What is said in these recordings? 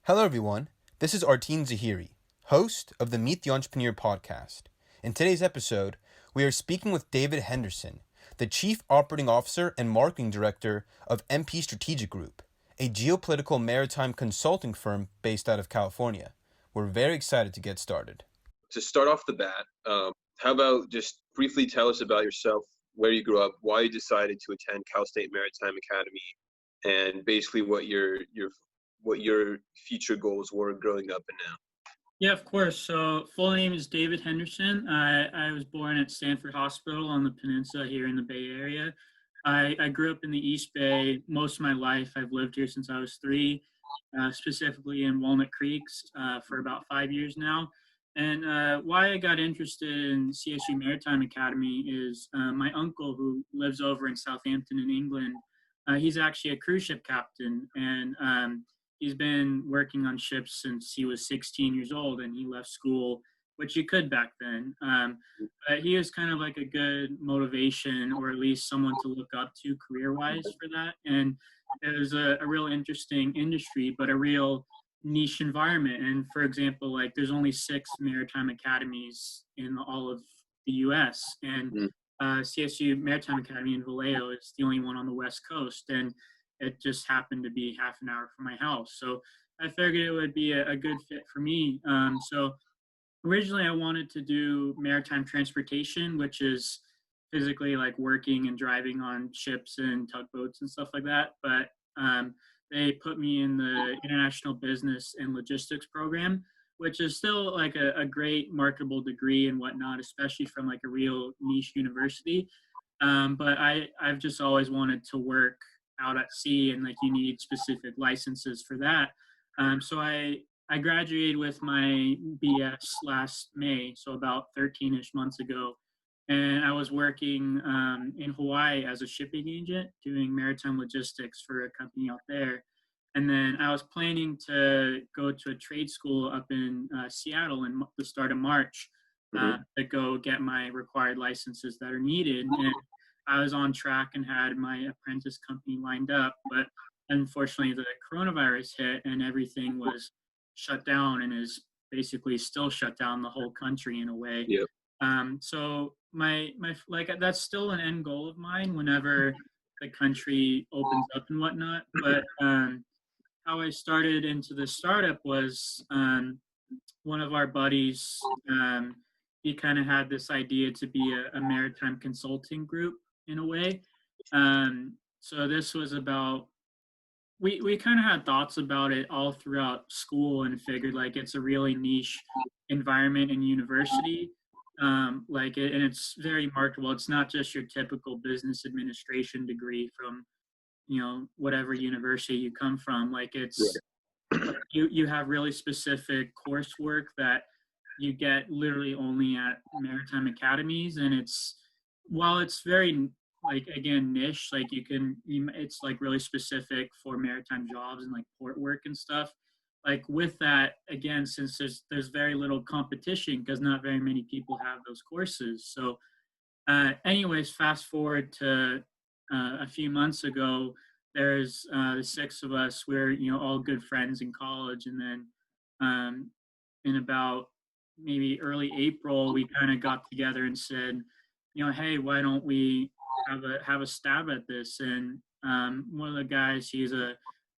Hello, everyone. This is Arteen Zahiri, host of the Meet the Entrepreneur podcast. In today's episode, we are speaking with David Henderson, the Chief Operating Officer and Marketing Director of MP Strategic Group, a geopolitical maritime consulting firm based out of California. We're very excited to get started. To start off the bat, how about just briefly tell us about yourself, where you grew up, why you decided to attend Cal State Maritime Academy, and basically what your future goals were growing up and now. Yeah, of course. So full name is David Henderson. I was born at Stanford Hospital on the peninsula here in the Bay Area. I grew up in the East Bay most of my life. I've lived here since I was 3, specifically in Walnut Creeks for about 5 years now. And why I got interested in CSU Maritime Academy is my uncle, who lives over in Southampton in England. He's actually a cruise ship captain, and he's been working on ships since he was 16 years old, and he left school, which you could back then. But he was kind of like a good motivation, or at least someone to look up to career-wise for that. And it was a real interesting industry, but a real niche environment. And for example, like there's only 6 maritime academies in all of the U.S. and CSU Maritime Academy in Vallejo is the only one on the West Coast, and it just happened to be half an hour from my house. So I figured it would be a good fit for me. So originally I wanted to do maritime transportation, which is physically like working and driving on ships and tugboats and stuff like that. But they put me in the International Business and Logistics program, which is still like a great marketable degree and whatnot, especially from like a real niche university. But I've just always wanted to work out at sea, and like you need specific licenses for that. So I graduated with my BS last May, so about 13-ish months ago. And I was working in Hawaii as a shipping agent doing maritime logistics for a company out there. And then I was planning to go to a trade school up in Seattle in the start of March to go get my required licenses that are needed. And I was on track and had my apprentice company lined up. But unfortunately, the coronavirus hit and everything was shut down, and is basically still shut down the whole country in a way. Yep. So my like that's still an end goal of mine whenever the country opens up and whatnot. But how I started into the startup was one of our buddies, he kind of had this idea to be a maritime consulting group in a way. So this was about, we kind of had thoughts about it all throughout school and figured like it's a really niche environment in university. And it's very marketable. It's not just your typical business administration degree from whatever university you come from. Like it's you have really specific coursework that you get literally only at maritime academies. And while it's very like, again, niche, like it's like really specific for maritime jobs and like port work and stuff. Like with that, again, since there's very little competition because not very many people have those courses. So anyways, fast forward to a few months ago, there's the 6 of us. We're all good friends in college, and then in about maybe early April, we kind of got together and said, hey, why don't we have a stab at this? And one of the guys, he's a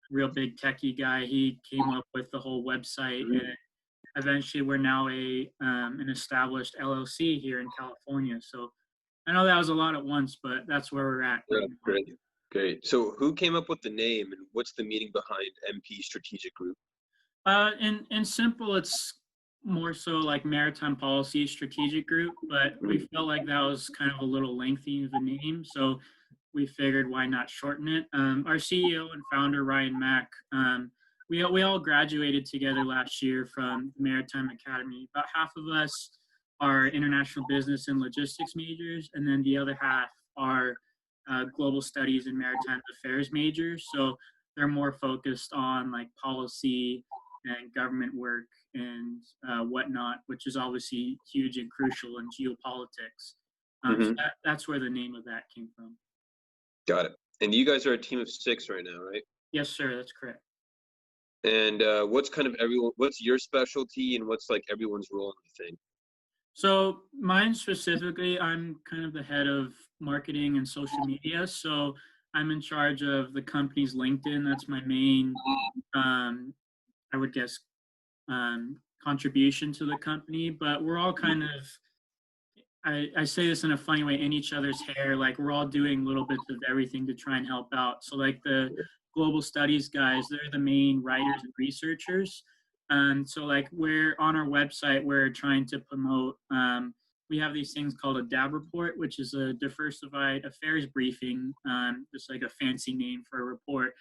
real big techie guy. He came up with the whole website, and eventually we're now an established LLC here in California. So I know that was a lot at once, but that's where we're at. Yeah, great. So who came up with the name, and what's the meaning behind MP Strategic Group? In simple, it's more so like Maritime Policy Strategic Group, but we felt like that was kind of a little lengthy of a name, so we figured why not shorten it. Our CEO and founder, Ryan Mack, we all graduated together last year from the Maritime Academy. About half of us are international business and logistics majors, and then the other half are global studies and maritime affairs majors. So they're more focused on like policy and government work and whatnot, which is obviously huge and crucial in geopolitics. So that's where the name of that came from. Got it. And you guys are a team of 6 right now, right? Yes, sir. That's correct. And what's your specialty and what's like everyone's role in the thing? So mine specifically, I'm kind of the head of marketing and social media. So I'm in charge of the company's LinkedIn. That's my main, um, I would guess, contribution to the company. But we're all kind of, I say this in a funny way, in each other's hair. Like we're all doing little bits of everything to try and help out. So like the global studies guys, they're the main writers and researchers. So like we're on our website, we're trying to promote. We have these things called a DAB report, which is a diversified affairs briefing, just like a fancy name for a report.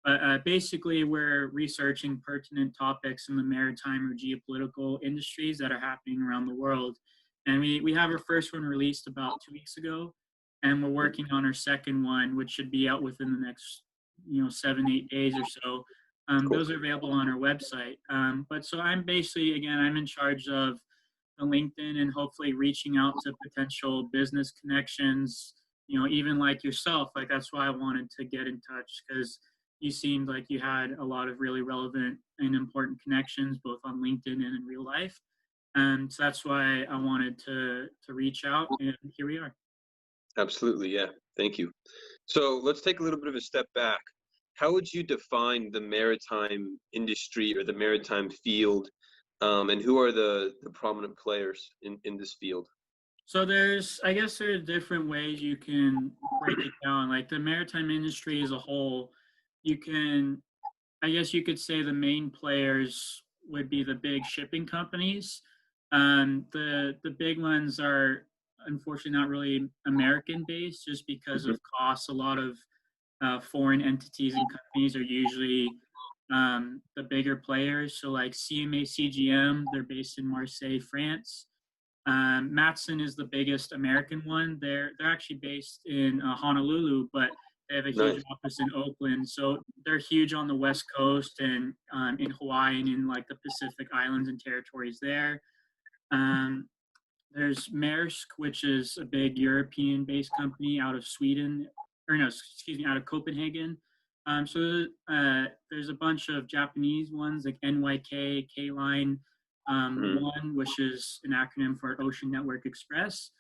But basically, we're researching pertinent topics in the maritime or geopolitical industries that are happening around the world. And we have our first one released about 2 weeks ago, and we're working on our second one, which should be out within the next, 7, 8 days or so. Cool. Those are available on our website. But so I'm basically, again, I'm in charge of the LinkedIn and hopefully reaching out to potential business connections, even like yourself. Like that's why I wanted to get in touch because you seemed like you had a lot of really relevant and important connections both on LinkedIn and in real life. And so that's why I wanted to reach out, and here we are. Absolutely, yeah. Thank you. So let's take a little bit of a step back. How would you define the maritime industry or the maritime field, and who are the prominent players in this field? So I guess there are different ways you can break it down. Like the maritime industry as a whole, I guess you could say the main players would be the big shipping companies. The big ones are unfortunately not really American based, just because of costs. A lot of foreign entities and companies are usually the bigger players. So like CMA CGM, they're based in Marseille, France. Matson is the biggest American one. They're actually based in Honolulu, but they have a huge Nice. office in Oakland. So they're huge on the West Coast and in Hawaii and in like the Pacific Islands and territories there. Um, there's Maersk, which is a big European-based company out of Sweden, or no, excuse me, out of Copenhagen. There's a bunch of Japanese ones like NYK, K-Line, One, which is an acronym for Ocean Network Express.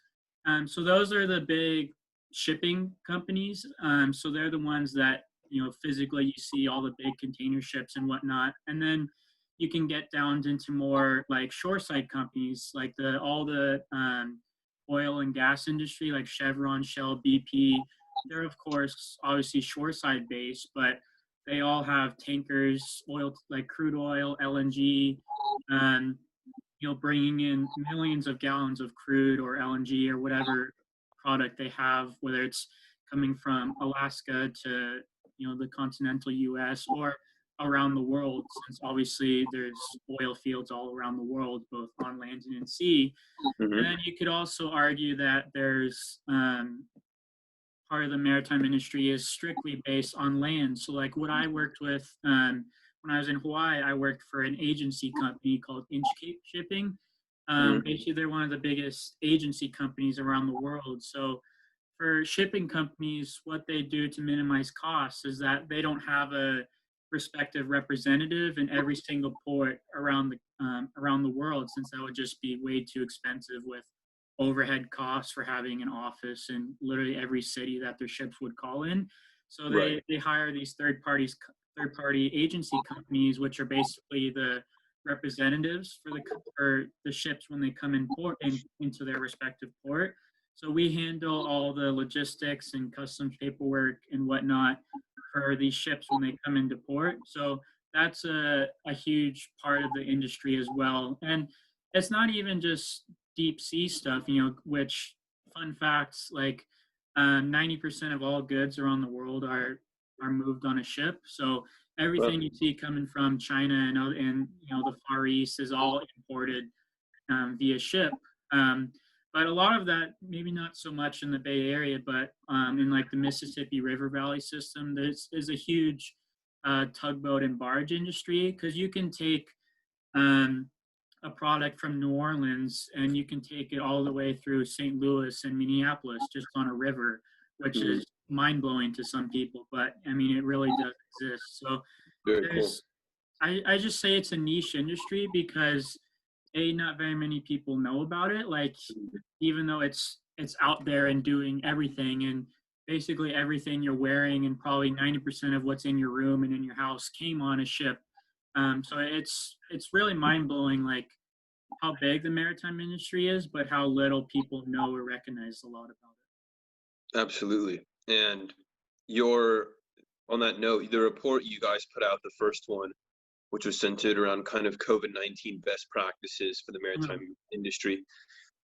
So those are the big shipping companies. So they're the ones that physically you see all the big container ships and whatnot, and then you can get down into more like shoreside companies, like all the oil and gas industry, like Chevron, Shell, BP. They're of course obviously shoreside based, but they all have tankers, oil like crude oil, LNG, bringing in millions of gallons of crude or LNG or whatever product they have, whether it's coming from Alaska to the continental U.S. or around the world, since obviously there's oil fields all around the world, both on land and in sea. And then you could also argue that there's part of the maritime industry is strictly based on land. So like what I worked with when I was in Hawaii, I worked for an agency company called Inchcape Shipping. Basically, they're one of the biggest agency companies around the world. So for shipping companies, what they do to minimize costs is that they don't have a respective representative in every single port around the world, since that would just be way too expensive with overhead costs for having an office in literally every city that their ships would call in. So they hire these third party agency companies, which are basically the representatives for the ships when they come into their respective port. So we handle all the logistics and customs paperwork and whatnot for these ships when they come into port. So that's a huge part of the industry as well. And it's not even just deep sea stuff, which fun facts, like 90% of all goods around the world are moved on a ship. So everything you see coming from China and the Far East is all imported via ship. But a lot of that, maybe not so much in the Bay Area, but in like the Mississippi River Valley system, there's a huge tugboat and barge industry, because you can take a product from New Orleans and you can take it all the way through St. Louis and Minneapolis just on a river, which is mind blowing to some people, but I mean, it really does exist. So Very cool. I just say it's a niche industry because not very many people know about it. Like, even though it's out there and doing everything, and basically everything you're wearing and probably 90% of what's in your room and in your house came on a ship. So it's really mind blowing, like how big the maritime industry is, but how little people know or recognize a lot about Absolutely. And your on that note, the report you guys put out, the first one, which was centered around kind of COVID-19 best practices for the it. maritime industry,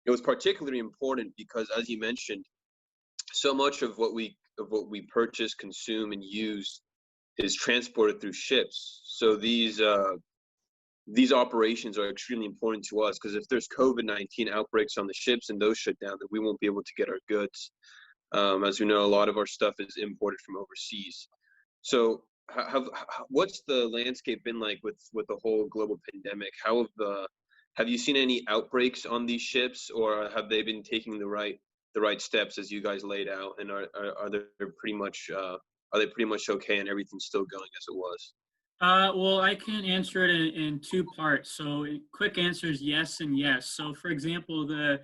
it was particularly important because, as you mentioned, so much of what we purchase, consume, and use is transported through ships. So these operations are extremely important to us because if there's COVID-19 outbreaks on the ships and those shut down, then we won't be able to get our goods. As we know, a lot of our stuff is imported from overseas. So, what's the landscape been like with the whole global pandemic? Have you seen any outbreaks on these ships, or have they been taking the right steps as you guys laid out? And are they pretty much okay and everything's still going as it was? Well, I can answer it in two parts. So, quick answer is yes and yes. So, for example, the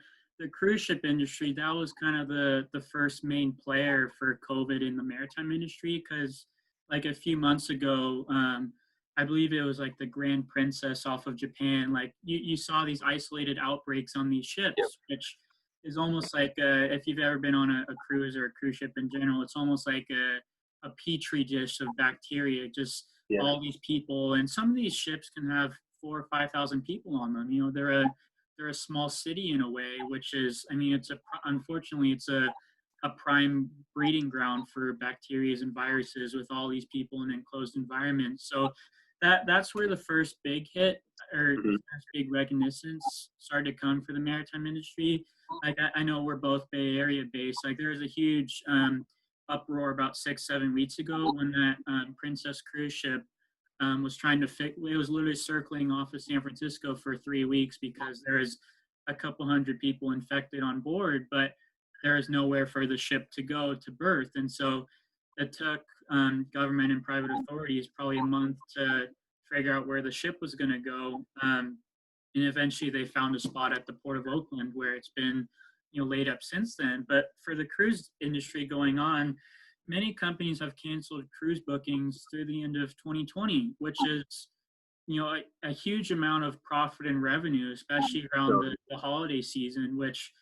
cruise ship industry, that was kind of the first main player for COVID in the maritime industry because, like a few months ago, I believe it was like the Grand Princess off of Japan. Like you saw these isolated outbreaks on these Yep. ships, which is almost like if you've ever been on a cruise or a cruise ship in general, it's almost like a petri dish of bacteria. Just Yeah. all these people, and some of these ships can have 4 or 5,000 people on them. You know, they're a small city in a way, which is, I mean, unfortunately it's a prime breeding ground for bacteria and viruses with all these people in enclosed environments. So that's where the first big hit or the Mhm. first big reconnaissance started to come for the maritime industry. Like I know we're both Bay Area based. Like there was a huge uproar about 6-7 weeks ago when that Princess cruise ship was trying to fix. It was literally circling off of San Francisco for 3 weeks because there is a couple hundred people infected on board, but there is nowhere for the ship to go to berth, and so it took government and private authorities probably a month to figure out where the ship was going to go. And eventually they found a spot at the port of Oakland where it's been, laid up since then. But for the cruise industry going on, many companies have canceled cruise bookings through the end of 2020, which is, a huge amount of profit and revenue, especially around the holiday season, which,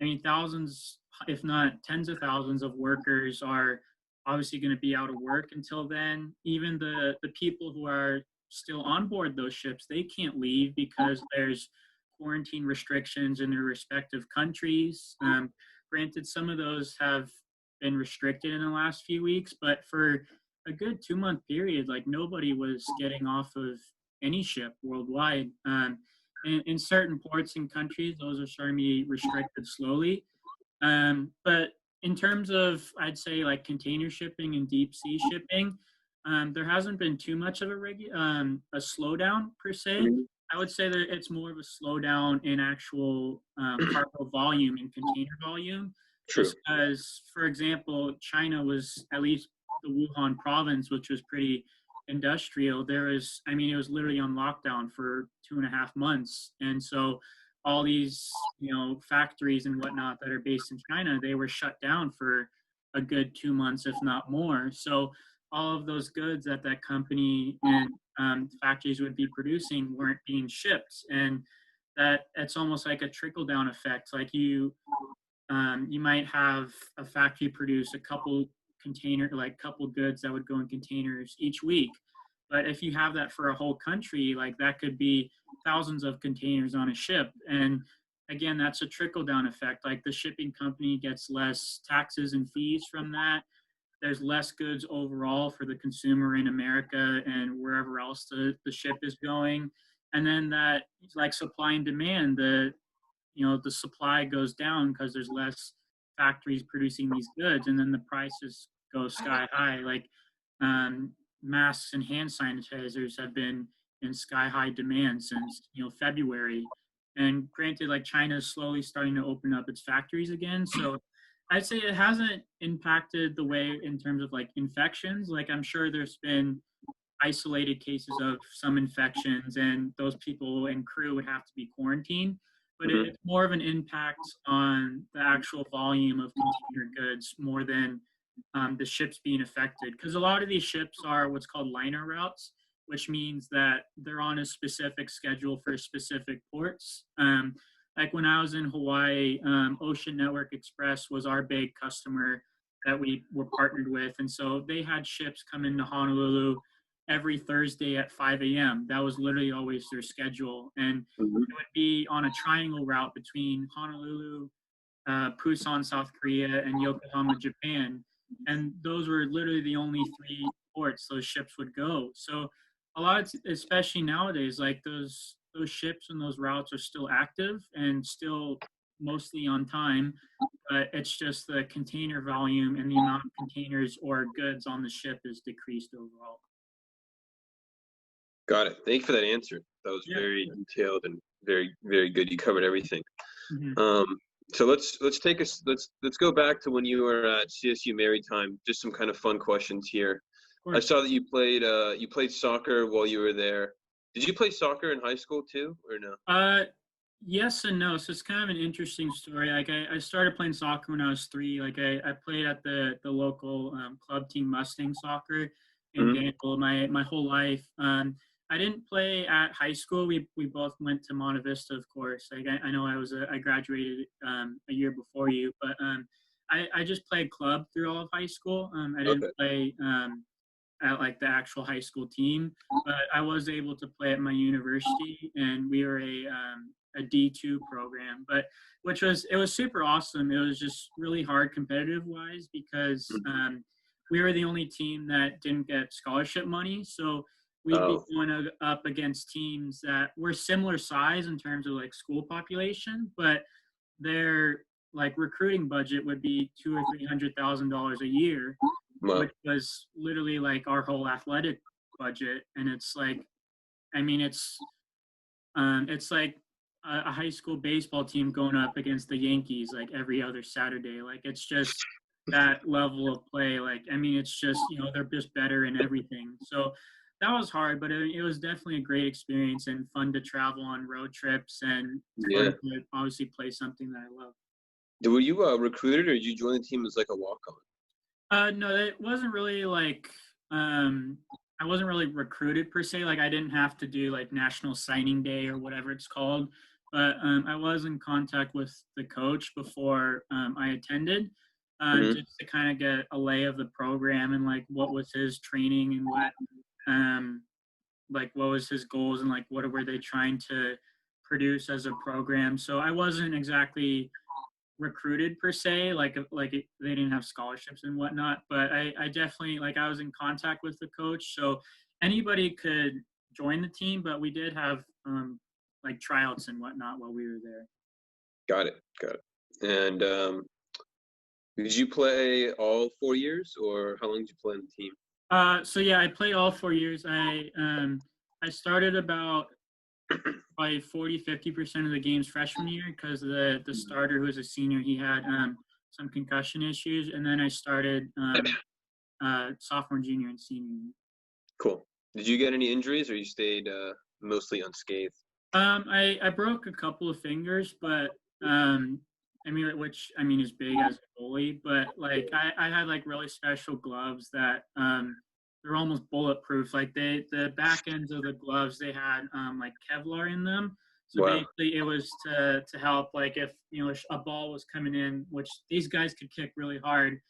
I mean, thousands, if not tens of thousands of workers are obviously going to be out of work until then. Even the people who are still on board those ships, they can't leave because there's quarantine restrictions in their respective countries. Granted, some of those have been restricted in the last few weeks, but for a good 2 month period, like nobody was getting off of any ship worldwide. In certain ports and countries, those are starting to be restricted slowly. But in terms of, I'd say, like container shipping and deep sea shipping, there hasn't been too much of a slowdown per se. Mhm. I would say that it's more of a slowdown in actual cargo volume and container volume, True. just because, for example, China was, at least the Wuhan province, which was pretty industrial. I mean, it was literally on lockdown for 2.5 months, and so all these, factories and whatnot that are based in China, they were shut down for a good 2 months, if not more. So all of those goods that that company and factories would be producing weren't being shipped, and that it's almost like a trickle down effect. Like you might have a factory produce a couple goods that would go in containers each week. But if you have that for a whole country, like that could be thousands of containers on a ship. And again, that's a trickle down effect. Like the shipping company gets less taxes and fees from that. There's less goods overall for the consumer in America and wherever else the ship is going. And then that, like supply and demand, the supply goes down because there's less factories producing these goods, and then the prices go sky high. Like masks and hand sanitizers have been in sky high demand since February. And granted, like China is slowly starting to open up its factories again, so I'd say it hasn't impacted the way in terms of like infections. Like I'm sure there's been isolated cases of some infections, and those people and crew would have to be quarantined. But Hmm. it's more of an impact on the actual volume of container goods more than the ships being affected. Because a lot of these ships are what's called liner routes, which means that they're on a specific schedule for specific ports. Like when I was in Hawaii, Ocean Network Express was our big customer that we were partnered with. And so they had ships come into Honolulu every Thursday at 5 a.m. That was literally always their schedule. And Hmm. it would be on a triangle route between Honolulu, Busan, South Korea, and Yokohama, Japan. And those were literally the only three ports those ships would go. So a lot of, especially nowadays, like those ships and those routes are still active and still mostly on time, but it's just the container volume and the amount of containers or goods on the ship is decreased overall. Got it. Thank you for that answer. That was Yeah. very detailed and very, very good. You covered everything. Mhm. So let's go back to when you were at CSU Maritime. Just some kind of fun questions here. Of I course. saw that you played soccer while you were there. Did you play soccer in high school too, or no? Yes and no. So it's kind of an interesting story. Like I started playing soccer when I was 3. Like I played at the local club team Mustang Soccer in Hmm. Danville my whole life. I didn't play at high school. We both went to Monte Vista, of course. Like I know I graduated a year before you, but I just played club through all of high school. I didn't Okay. play at like the actual high school team, but I was able to play at my university, and we were a D2 program, but it was super awesome. It was just really hard competitive wise because we were the only team that didn't get scholarship money, so we'd be Oh, going up against teams that were similar size in terms of like school population, but their like recruiting budget would be $200,000 or $300,000 a year, wow. which was literally like our whole athletic budget. And it's like, I mean, it's like a high school baseball team going up against the Yankees like every other Saturday. Like it's just that level of play. Like I mean, it's just they're just better in everything. So that was hard, but it was definitely a great experience and fun to travel on road trips and Yeah. fun to obviously play something that I love. Were you recruited, or did you join the team as like a walk-on? No, it wasn't really like I wasn't really recruited per se. Like I didn't have to do like National Signing Day or whatever it's called. But I was in contact with the coach before I attended, Hmm. just to kind of get a lay of the program and like what was his training and um, what was his goals and like what were they trying to produce as a program. So I wasn't exactly recruited per se, they didn't have scholarships and whatnot, but I definitely like I was in contact with the coach, so anybody could join the team, but we did have like tryouts and whatnot while we were there. Got it. Got it. And did you play all 4 years, or how long did you play on the team? So yeah, I played all 4 years. I started about probably 40-50% of the games freshman year because the starter who was a senior, he had some concussion issues, and then I started sophomore, junior, and senior year. Cool. Did you get any injuries, or you stayed mostly unscathed? I broke a couple of fingers, but I mean, which I mean is big as a goalie, but like I had like really special gloves that they're almost bulletproof. Like the back ends of the gloves they had like Kevlar in them. So Wow. basically, it was to help like if a ball was coming in, which these guys could kick really hard.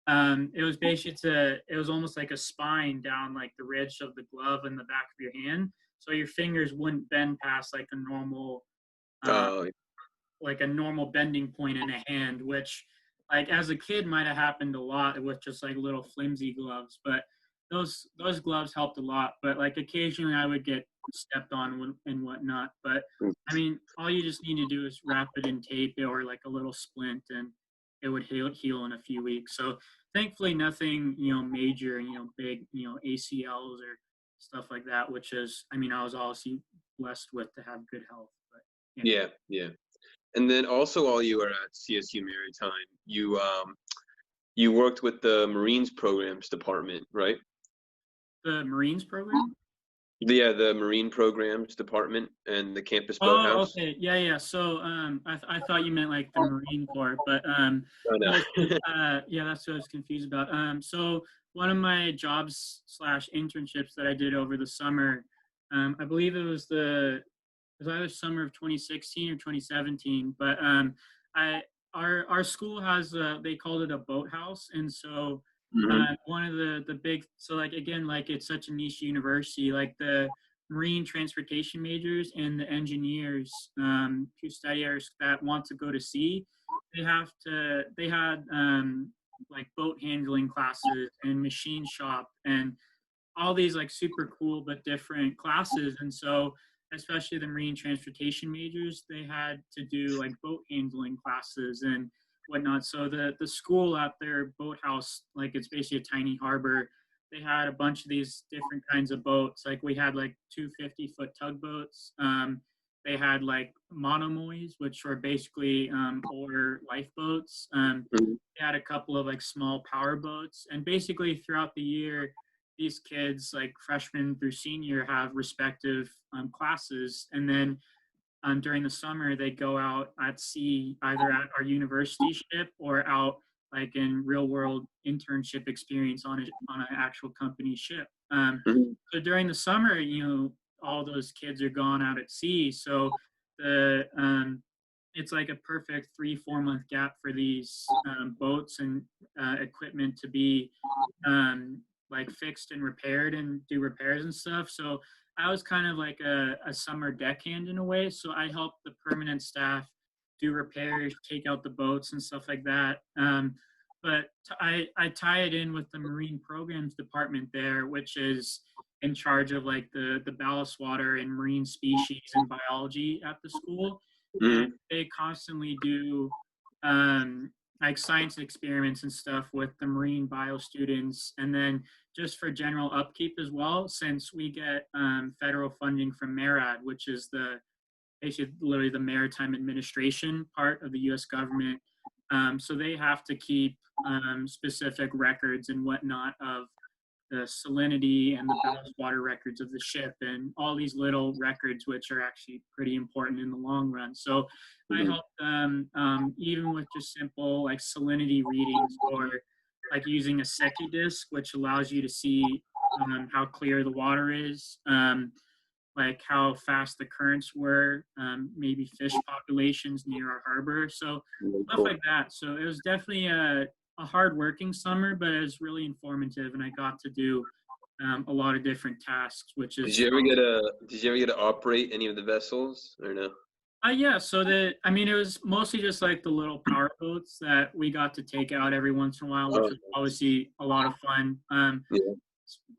It was basically it was almost like a spine down like the ridge of the glove and the back of your hand, so your fingers wouldn't bend past uh, Oh, like a normal bending point in a hand, which like as a kid might have happened a lot with just like little flimsy gloves, but those gloves helped a lot. But like occasionally I would get stepped on and whatnot. But I mean, all you just need to do is wrap it in tape or like a little splint, and it would heal in a few weeks. So thankfully, nothing major, big ACLs or stuff like that. Which is, I mean, I was obviously blessed with to have good health. But yeah. yeah, yeah. And then also, while you were at CSU Maritime, you worked with the Marines Programs Department, right? The Marines program? The Marine Programs Department and the campus Oh, boathouse. okay. Yeah. So, I thought you meant like the Marine Corps, but Oh, no, no. yeah, that's what I was confused about. So one of my jobs slash internships that I did over the summer, I believe it was either summer of 2016 or 2017, but I our school has they called it a boathouse, and so Hmm. one of the big, so like again, like it's such a niche university, like the marine transportation majors and the engineers who study that want to go to sea, they had like boat handling classes and machine shop and all these like super cool but different classes. And so especially the marine transportation majors, they had to do like boat handling classes and whatnot. So the school at their boathouse, like it's basically a tiny harbor, they had a bunch of these different kinds of boats. Like we had like 250-foot tugboats. They had like monomoys, which were basically oar lifeboats. They had a couple of like small power boats, and basically throughout the year, these kids, like freshman through senior, have respective classes, and then during the summer they go out at sea, either at our university ship or out like in real world internship experience on an actual company ship. Hmm. So during the summer, all those kids are gone out at sea, so the it's like a perfect 3-4 month gap for these boats and equipment to be like fixed and repaired and do repairs and stuff. So I was kind of like a summer deckhand in a way. So I helped the permanent staff do repairs, take out the boats and stuff like that. But I tie it in with the marine programs department there, which is in charge of like the ballast water and marine species and biology at the school. And Hmm. they constantly do um, like science experiments and stuff with the marine bio students. And then just for general upkeep as well, since we get federal funding from MARAD, which is the basically literally the maritime administration part of the U.S. government. So they have to keep specific records and whatnot of the salinity and the ballast water records of the ship and all these little records, which are actually pretty important in the long run. So I Hmm. help them even with just simple like salinity readings or like using a Secchi disc, which allows you to see how clear the water is, like how fast the currents were, maybe fish populations near our harbor. So Really stuff cool. like that. So it was definitely a hard working summer, but it was really informative, and I got to do a lot of different tasks, which Did is you ever get a Did you ever get to operate any of the vessels or no? yeah. So I mean, it was mostly just like the little power boats that we got to take out every once in a while, which Oh, was obviously a lot of fun. yeah,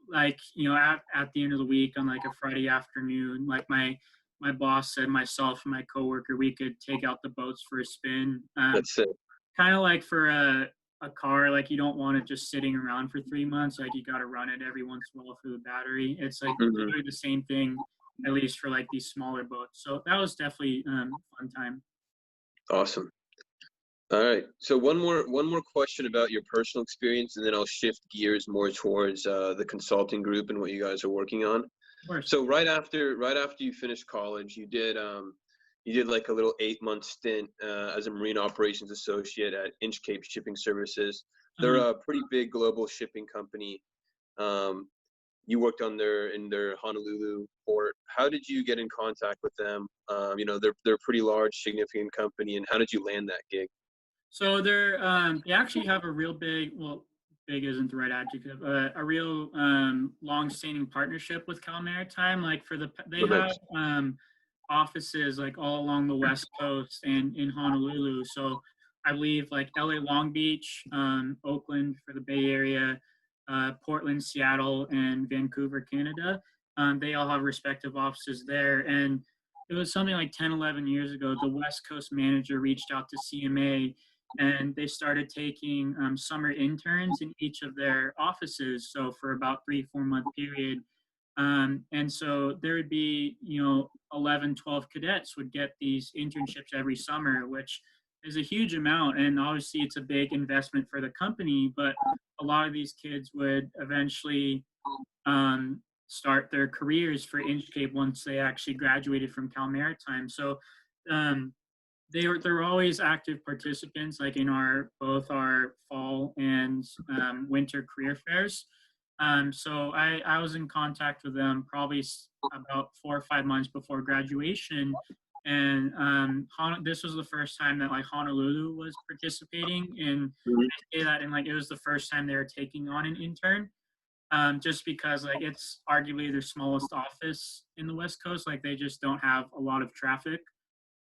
Like at the end of the week on like a Friday afternoon, like my boss said myself and my coworker we could take out the boats for a spin. that's it. Kind of like for a car, like you don't want it just sitting around for 3 months. Like you got to run it every once in a while for the battery. It's like Hmm. literally the same thing, at least for like these smaller boats. So that was definitely fun time. Awesome. All right. So one more question about your personal experience, and then I'll shift gears more towards the consulting group and what you guys are working on. Of course. So right after you finished college, you did like a little 8-month stint as a marine operations associate at Inchcape Shipping Services. They're Uh-huh. a pretty big global shipping company. Um, you worked in their Honolulu port. How did you get in contact with them? They're a pretty large, significant company, and how did you land that gig? So they actually have a real big, well, big isn't the right adjective, a real long-standing partnership with Cal Maritime. Like they Oh, have nice. offices like all along the West Coast and in Honolulu. So I believe like LA Long Beach, Oakland for the Bay Area, Portland, Seattle, and Vancouver, Canada. They all have respective offices there. And it was something like 10, 11 years ago, the West Coast manager reached out to CMA and they started taking summer interns in each of their offices. So for about 3-4 month period. And so there would be, 11, 12 cadets would get these internships every summer, which is a huge amount. And obviously it's a big investment for the company, but a lot of these kids would eventually start their careers for Inchcape once they actually graduated from Cal Maritime. So um, they're always active participants, like in both our fall and winter career fairs. So I was in contact with them probably about 4 or 5 months before graduation, and this was the first time that like Honolulu was participating, and Mhm. I say that, and like it was the first time they were taking on an intern. Just because like it's arguably their smallest office in the West Coast, like they just don't have a lot of traffic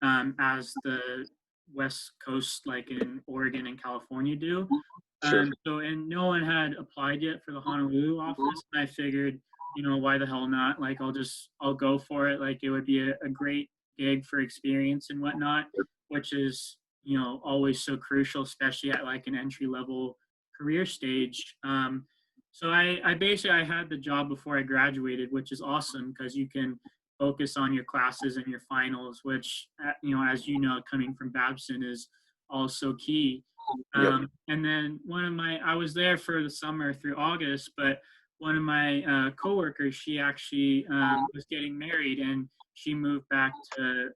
as the West Coast, like in Oregon and California, do. Sure. So, and no one had applied yet for the Honolulu office, and I figured, why the hell not? Like, I'll go for it. Like, it would be a great gig for experience and whatnot, which is, always so crucial, especially at like an entry level career stage. So I basically I had the job before I graduated, which is awesome because you can focus on your classes and your finals, which as you know, coming from Babson is also key. Yep. And then I was there for the summer through August, but one of my coworkers, she actually was getting married, and she moved back to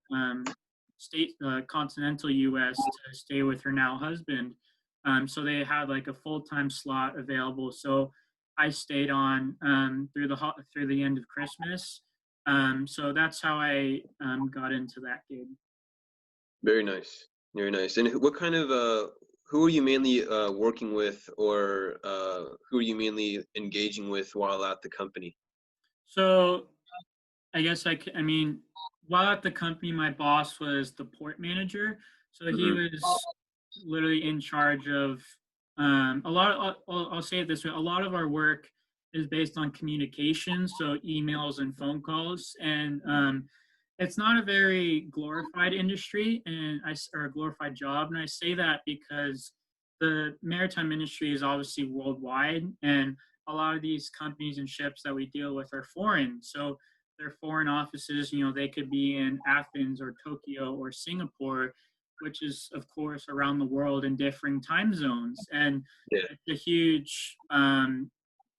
continental U.S. to stay with her now husband. So they had like a full-time slot available. So I stayed on through the end of Christmas. So that's how I got into that gig. Very nice. Very nice. And what kind of who are you mainly working with, or who are you mainly engaging with while at the company? So I guess I mean, while at the company, my boss was the port manager. So he Mhm. was literally in charge of a lot of, I'll say it this way, a lot of our work is based on communication, so emails and phone calls. And it's not a very glorified industry or a glorified job. And I say that because the maritime industry is obviously worldwide, and a lot of these companies and ships that we deal with are foreign. So their foreign offices, they could be in Athens or Tokyo or Singapore, which is, of course, around the world in differing time zones. And Yeah. it's a huge,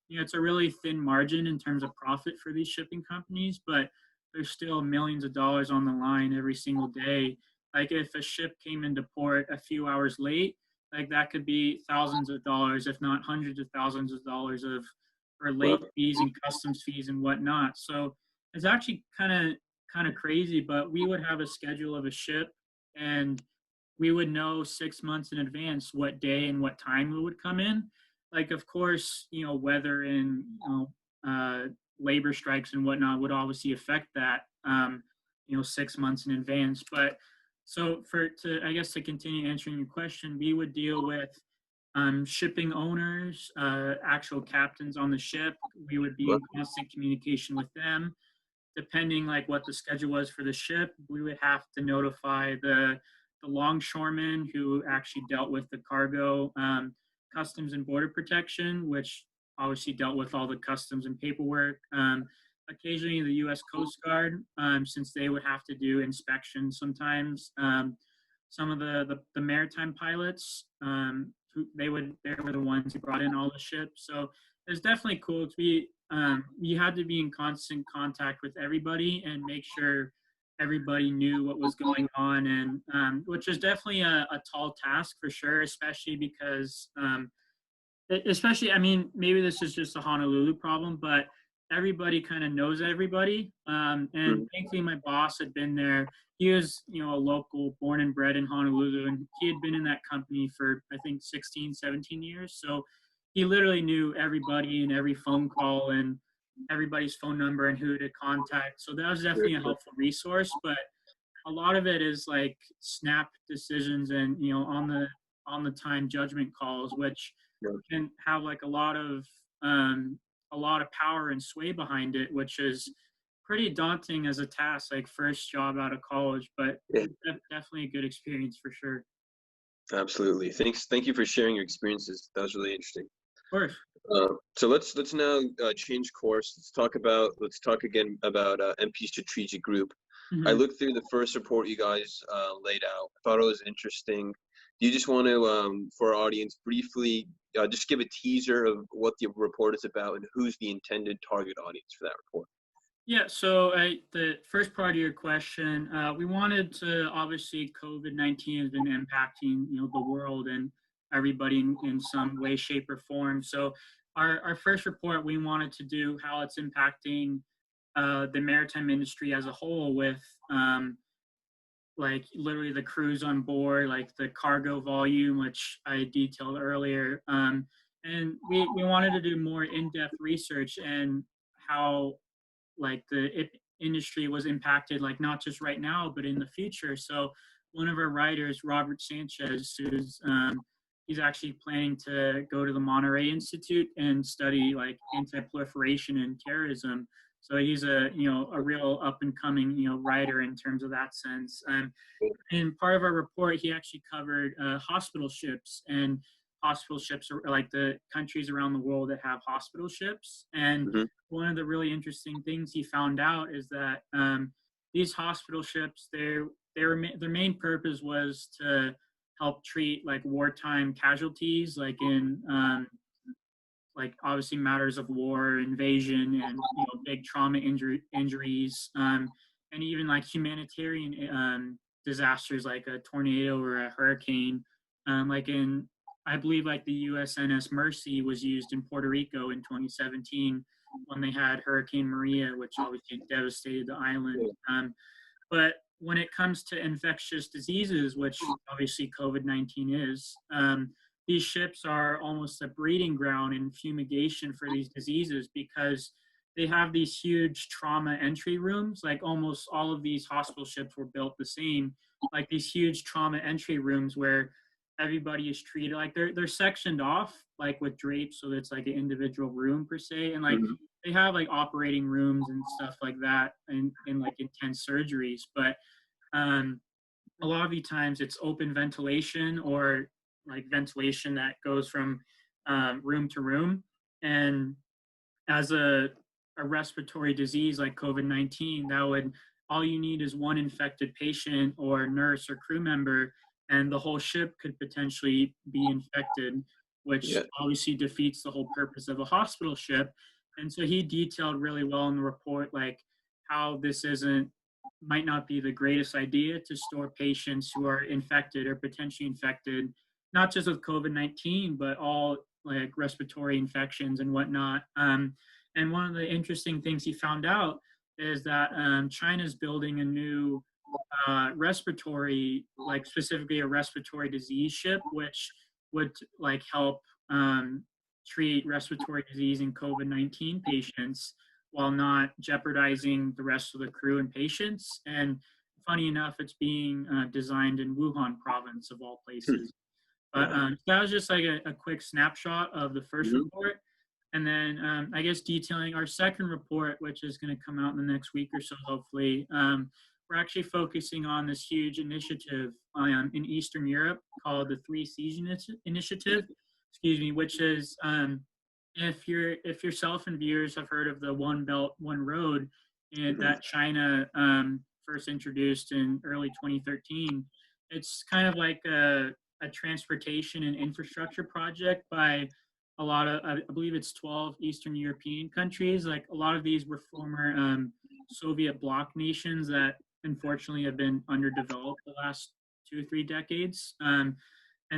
it's a really thin margin in terms of profit for these shipping companies, but there's still millions of dollars on the line every single day. Like if a ship came into port a few hours late, like that could be thousands of dollars, if not hundreds of thousands of dollars for Well, late fees and customs fees and whatnot. So it's actually kind of crazy, but we would have a schedule of a ship, and we would know 6 months in advance what day and what time it would come in. Like, of course, weather and labor strikes and whatnot would obviously affect that, 6 months in advance. But so to continue answering your question, we would deal with shipping owners, actual captains on the ship. We would be well, in constant communication with them. Depending like what the schedule was for the ship, we would have to notify the longshoremen who actually dealt with the cargo, customs and border protection, which obviously dealt with all the customs and paperwork. Occasionally the U.S. Coast Guard, since they would have to do inspections sometimes. Some of the maritime pilots, they were the ones who brought in all the ships. So it's definitely cool to be. You had to be in constant contact with everybody and make sure everybody knew what was going on, and which is definitely a tall task for sure, especially because I mean, maybe this is just a Honolulu problem, but everybody kind of knows everybody. And mhm. thankfully, my boss had been there. He was, a local, born and bred in Honolulu, and he had been in that company for, I think, 16, 17 years. So he literally knew everybody and every phone call and everybody's phone number and who to contact. So that was definitely a helpful resource. But a lot of it is like snap decisions and, on the time judgment calls, which Yeah. can have like a lot of power and sway behind it, which is pretty daunting as a task, like first job out of college, but Yeah, definitely a good experience for sure. absolutely. Thank you for sharing your experiences. That was really interesting. Of course. So let's now change course. Let's talk again about MP Strategic Group. I Hmm. looked through the first report you guys laid out. I thought it was interesting. Do you just want to, for our audience, briefly just give a teaser of what the report is about and who's the intended target audience for that report? Yeah, so the first part of your question, we wanted to, obviously COVID-19 has been impacting, the world and everybody in some way, shape, or form. So our first report, we wanted to do how it's impacting the maritime industry as a whole with like literally the crews on board, like the cargo volume, which I detailed earlier. And we wanted to do more in-depth research and how like the industry was impacted, like not just right now, but in the future. So one of our writers, Robert Sanchez, who's he's actually planning to go to the Monterey Institute and study like anti-proliferation and terrorism. So he's a real up and coming writer in terms of that sense. In part of our report, he actually covered hospital ships, and hospital ships are like the countries around the world that have hospital ships. And Mm-hmm. one of the really interesting things he found out is that these hospital ships, their main purpose was to help treat like wartime casualties, like in like obviously matters of war, invasion, and big trauma injuries, and even like humanitarian disasters like a tornado or a hurricane. Like in, I believe like the USNS Mercy was used in Puerto Rico in 2017 when they had Hurricane Maria, which obviously devastated the island. But when it comes to infectious diseases, which obviously COVID-19 is, these ships are almost a breeding ground and fumigation for these diseases because they have these huge trauma entry rooms. Like almost all of these hospital ships were built the same, like these huge trauma entry rooms where everybody is treated like they're sectioned off like with drapes, so it's like an individual room per se, and like Mm-hmm. they have like operating rooms and stuff like that and in like intense surgeries. But a lot of the times it's open ventilation or like ventilation that goes from room to room. And as a respiratory disease like COVID-19, that would, all you need is one infected patient or nurse or crew member, and the whole ship could potentially be infected, which Yeah. obviously defeats the whole purpose of a hospital ship. And so he detailed really well in the report, like how this might not be the greatest idea to store patients who are infected or potentially infected, not just with COVID-19, but all like respiratory infections and whatnot. And one of the interesting things he found out is that China's building a new respiratory, like specifically a respiratory disease ship, which would like help treat respiratory disease in COVID-19 patients while not jeopardizing the rest of the crew and patients. And funny enough, it's being designed in Wuhan province of all places. But that was just like a quick snapshot of the first Mm-hmm. report. And then I guess detailing our second report, which is going to come out in the next week or so, hopefully. We're actually focusing on this huge initiative in Eastern Europe called the Three Seas Initiative, which is if yourself and viewers have heard of the One Belt, One Road that China first introduced in early 2013, it's kind of like a transportation and infrastructure project by a lot of, I believe it's 12 Eastern European countries. Like a lot of these were former Soviet bloc nations that unfortunately have been underdeveloped the last 2 or 3 decades. And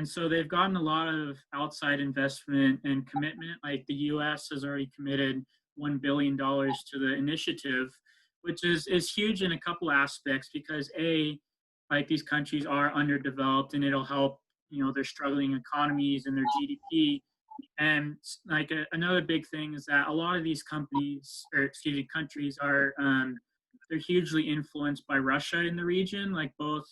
so they've gotten a lot of outside investment and commitment. Like the US has already committed $1 billion to the initiative, which is huge in a couple aspects because like these countries are underdeveloped and it'll help, their struggling economies and their GDP. And like another big thing is that a lot of these countries are they're hugely influenced by Russia in the region, like both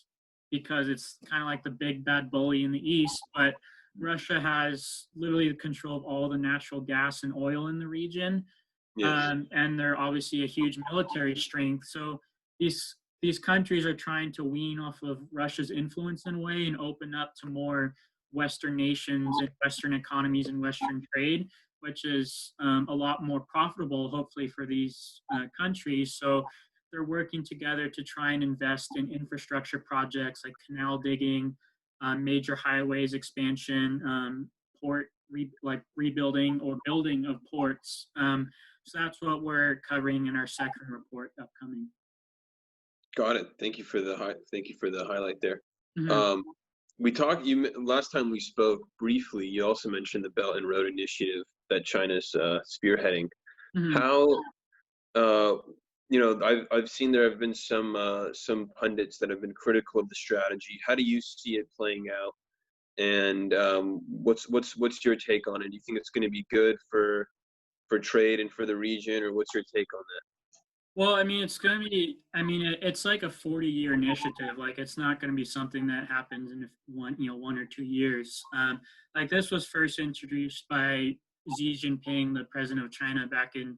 because it's kind of like the big bad bully in the east, but Russia has literally the control of all the natural gas and oil in the region. Yes. And they're obviously a huge military strength. So these countries are trying to wean off of Russia's influence in a way and open up to more Western nations and Western economies and Western trade, which is a lot more profitable, hopefully, for these countries. So they're working together to try and invest in infrastructure projects like canal digging, major highways expansion, port rebuilding or building of ports. So that's what we're covering in our second report upcoming. Got it. Thank you for the highlight there. Mm-hmm. We talked. Last time we spoke briefly. You also mentioned the Belt and Road Initiative that China's spearheading. Mm-hmm. How, I've seen there have been some pundits that have been critical of the strategy. How do you see it playing out? And what's your take on it? Do you think it's going to be good for trade and for the region, or what's your take on that? Well, I mean, it's going to be, it's like a 40-year initiative. Like, it's not going to be something that happens in 1 or 2 years. Like, this was first introduced by Xi Jinping, the president of China, back in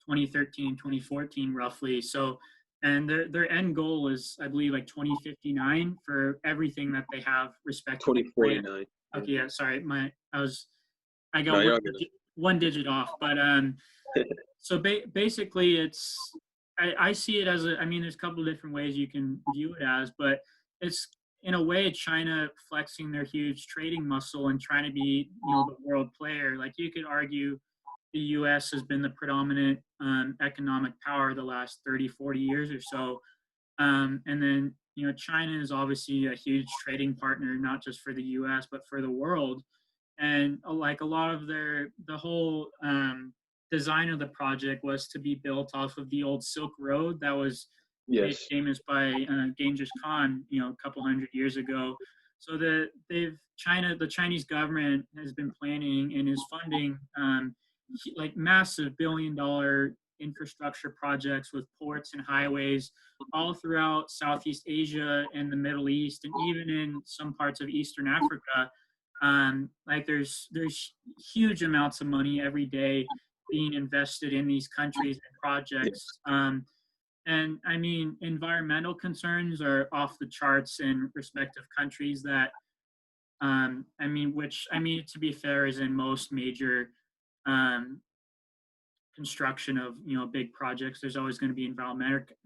2013, 2014, roughly. So, and their end goal is, I believe, like 2059 for everything that they have respectively. 2049. Okay, yeah, sorry. I got No, one digit off. But so basically, I see it as there's a couple of different ways you can view it as, but it's in a way China flexing their huge trading muscle and trying to be, the world player. Like, you could argue the U.S. has been the predominant economic power the last 30, 40 years or so. And then, China is obviously a huge trading partner, not just for the U.S., but for the world. And like a lot of the whole design of the project was to be built off of the old Silk Road that was made famous by Genghis Khan, a couple hundred years ago. So the Chinese government has been planning and is funding like massive billion-dollar infrastructure projects with ports and highways all throughout Southeast Asia and the Middle East, and even in some parts of Eastern Africa. Like there's huge amounts of money every day being invested in these countries and projects. And I mean, environmental concerns are off the charts in respective countries that, to be fair, is in most major construction of, big projects. There's always going to be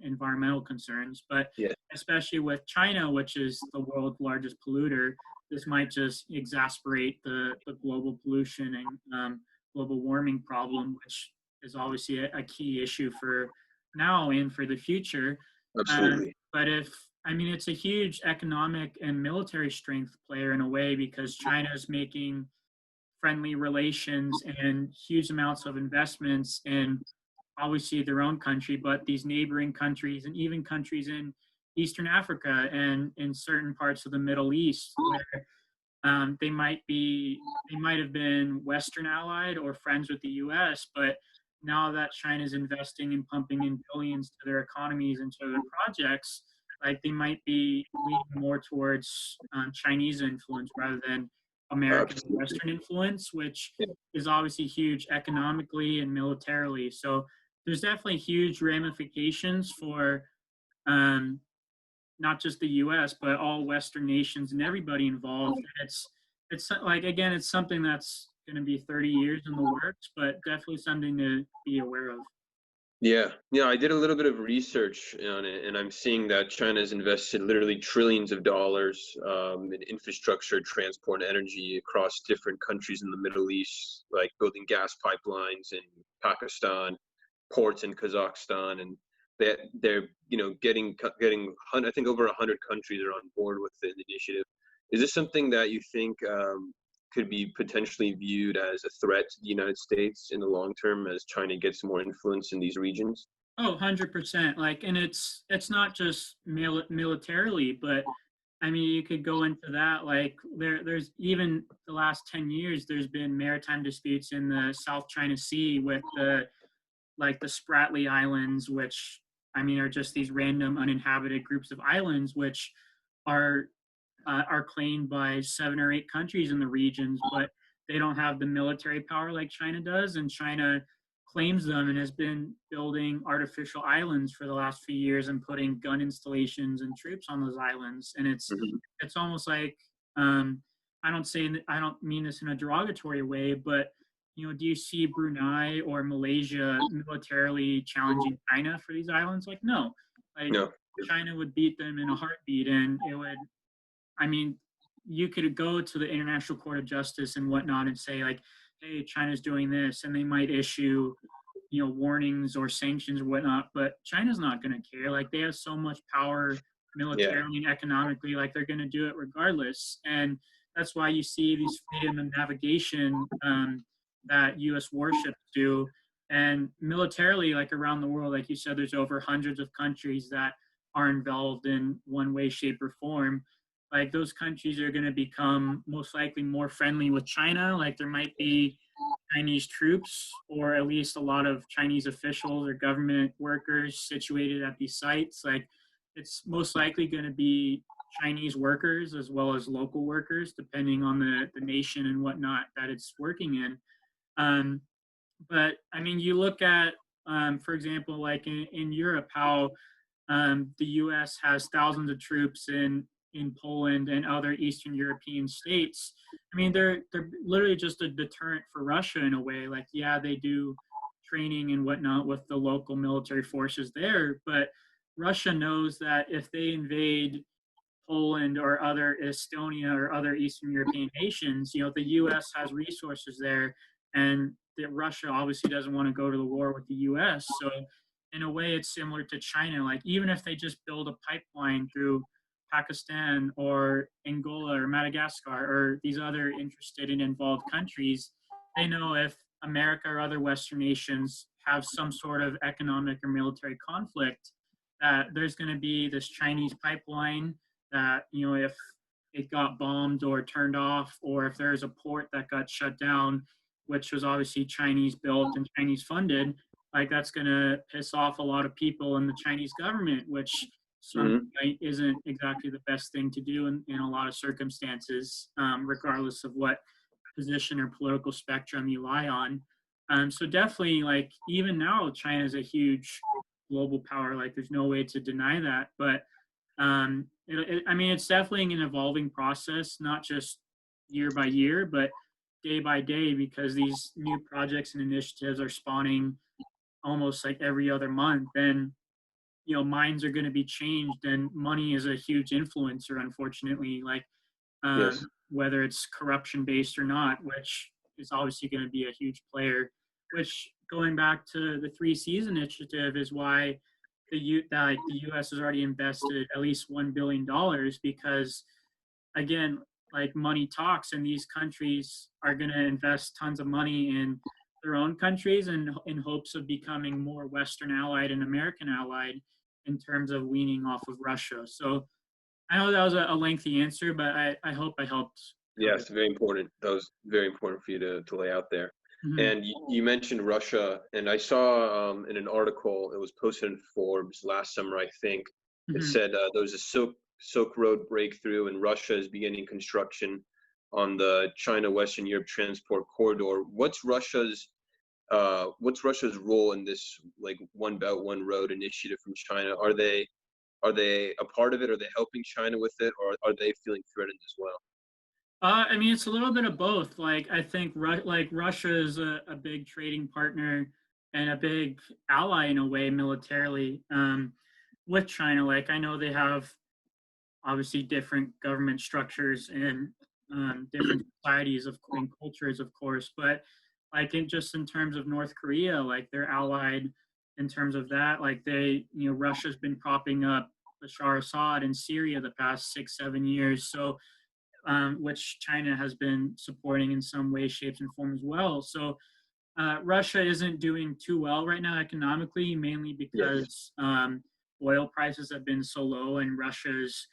environmental concerns, but especially with China, which is the world's largest polluter, this might just exacerbate the global pollution and global warming problem, which is obviously a key issue for now and for the future. Absolutely. But it's a huge economic and military strength player in a way, because China is making friendly relations and huge amounts of investments in obviously their own country, but these neighboring countries and even countries in Eastern Africa and in certain parts of the Middle East, where they might have been Western allied or friends with the U.S., but now that China's investing and pumping in billions to their economies and to their projects, like they might be leaning more towards Chinese influence rather than American and Western influence, which is obviously huge economically and militarily. So there's definitely huge ramifications for not just the U.S., but all Western nations and everybody involved. It's like, again, it's something that's going to be 30 years in the works, but definitely something to be aware of. Yeah, I did a little bit of research on it, and I'm seeing that China has invested literally trillions of dollars in infrastructure, transport, and energy across different countries in the Middle East, like building gas pipelines in Pakistan, ports in Kazakhstan, and they're getting I think over 100 countries are on board with the initiative. Is this something that you think could be potentially viewed as a threat to the United States in the long term as China gets more influence in these regions? Oh, 100%. Like, and it's not just militarily, but I mean, you could go into that. Like, there's even the last 10 years, there's been maritime disputes in the South China Sea with the Spratly Islands, which are just these random uninhabited groups of islands, which are claimed by 7 or 8 countries in the regions, but they don't have the military power like China does, and China claims them and has been building artificial islands for the last few years and putting gun installations and troops on those islands. And it's almost like I don't mean this in a derogatory way, but do you see Brunei or Malaysia militarily challenging China for these islands? Like, no. Like, No. China would beat them in a heartbeat, and it would, you could go to the International Court of Justice and whatnot and say like, hey, China's doing this, and they might issue, warnings or sanctions or whatnot, but China's not going to care. Like, they have so much power Yeah. militarily and economically, like they're going to do it regardless. And that's why you see these freedom of navigation that U.S. warships do. And militarily, like around the world, like you said, there's over hundreds of countries that are involved in one way, shape, or form. Like, those countries are going to become most likely more friendly with China. Like, there might be Chinese troops, or at least a lot of Chinese officials or government workers situated at these sites. Like, it's most likely going to be Chinese workers as well as local workers, depending on the nation and whatnot that it's working in. Um, but I mean, you look at, for example, like in Europe, how the U.S. has thousands of troops in Poland and other Eastern European states. I mean, they're literally just a deterrent for Russia in a way. Like, yeah, they do training and whatnot with the local military forces there, but Russia knows that if they invade Poland or other Estonia or other Eastern European nations, the U.S. has resources there, and that Russia obviously doesn't want to go to the war with the U.S. So in a way, it's similar to China. Like, even if they just build a pipeline through Pakistan or Angola or Madagascar or these other interested and involved countries, they know if America or other Western nations have some sort of economic or military conflict, that there's going to be this Chinese pipeline that, if it got bombed or turned off, or if there's a port that got shut down, which was obviously Chinese built and Chinese funded, like, that's going to piss off a lot of people in the Chinese government, which isn't exactly the best thing to do in a lot of circumstances, regardless of what position or political spectrum you lie on. So definitely, like, even now, China is a huge global power. Like, there's no way to deny that. But I mean, it's definitely an evolving process, not just year by year, but day by day, because these new projects and initiatives are spawning almost like every other month. And minds are going to be changed, and money is a huge influencer, unfortunately. Like, Yes. whether it's corruption based or not, which is obviously going to be a huge player. Which, going back to the 3 Cs initiative, is why the U.S. has already invested at least $1 billion, because, again, like, money talks, and these countries are going to invest tons of money in their own countries in hopes of becoming more Western allied and American allied in terms of weaning off of Russia. So I know that was a lengthy answer, but I hope I helped. Yes, very important. That was very important for you to lay out there. Mm-hmm. And you mentioned Russia, and I saw in an article, it was posted in Forbes last summer, I think. It said there was a Silk Road breakthrough, and Russia is beginning construction on the China-Western Europe transport corridor. What's Russia's role in this, like, One Belt, One Road initiative from China? Are they a part of it? Are they helping China with it, or are they feeling threatened as well? I mean, it's a little bit of both. Like, I think Russia is a big trading partner and a big ally in a way militarily, with China. Like, I know they have obviously different government structures and different societies and cultures, of course, but like, in terms of North Korea, like, they're allied in terms of that. Like, Russia's been propping up Bashar Assad in Syria the past 6-7 years. So which China has been supporting in some way, shapes, and form as well. So Russia isn't doing too well right now economically, mainly because oil prices have been so low, and Russia's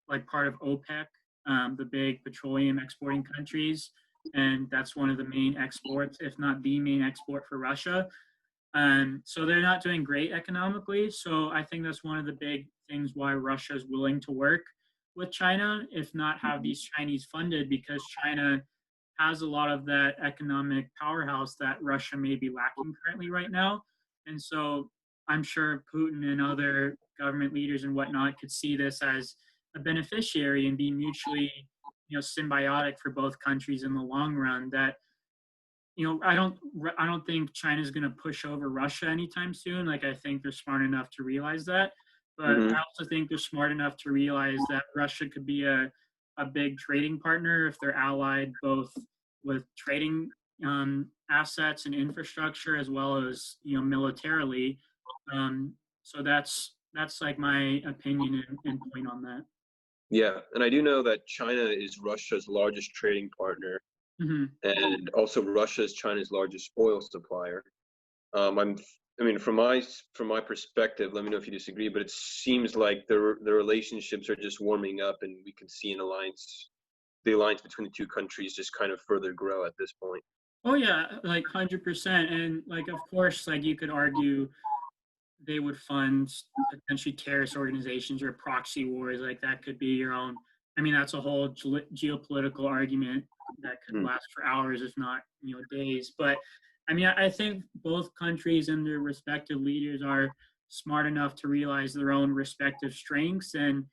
like part of OPEC, the big petroleum exporting countries, and that's one of the main exports, if not the main export for Russia. So they're not doing great economically. So I think that's one of the big things why Russia is willing to work with China, if not have these Chinese funded, because China has a lot of that economic powerhouse that Russia may be lacking currently right now. And so I'm sure Putin and other government leaders and whatnot could see this as a beneficiary and be mutually, symbiotic for both countries in the long run. That, I don't think China's going to push over Russia anytime soon. Like, I think they're smart enough to realize that. But I also think they're smart enough to realize that Russia could be a a big trading partner if they're allied both with trading assets and infrastructure as well as militarily. So that's like my opinion and point on that. Yeah, and I do know that China is Russia's largest trading partner, Hmm. and also Russia is China's largest oil supplier. I mean, from my perspective, let me know if you disagree, but it seems like the relationships are just warming up, and we can see the alliance between the two countries just kind of further grow at this point. Oh yeah, like 100%. And like, of course, like you could argue they would fund potentially terrorist organizations or proxy wars. Like that could be your own. I mean, that's a whole geopolitical argument that could Hmm. last for hours, if not days. But I mean, I think both countries and their respective leaders are smart enough to realize their own respective strengths and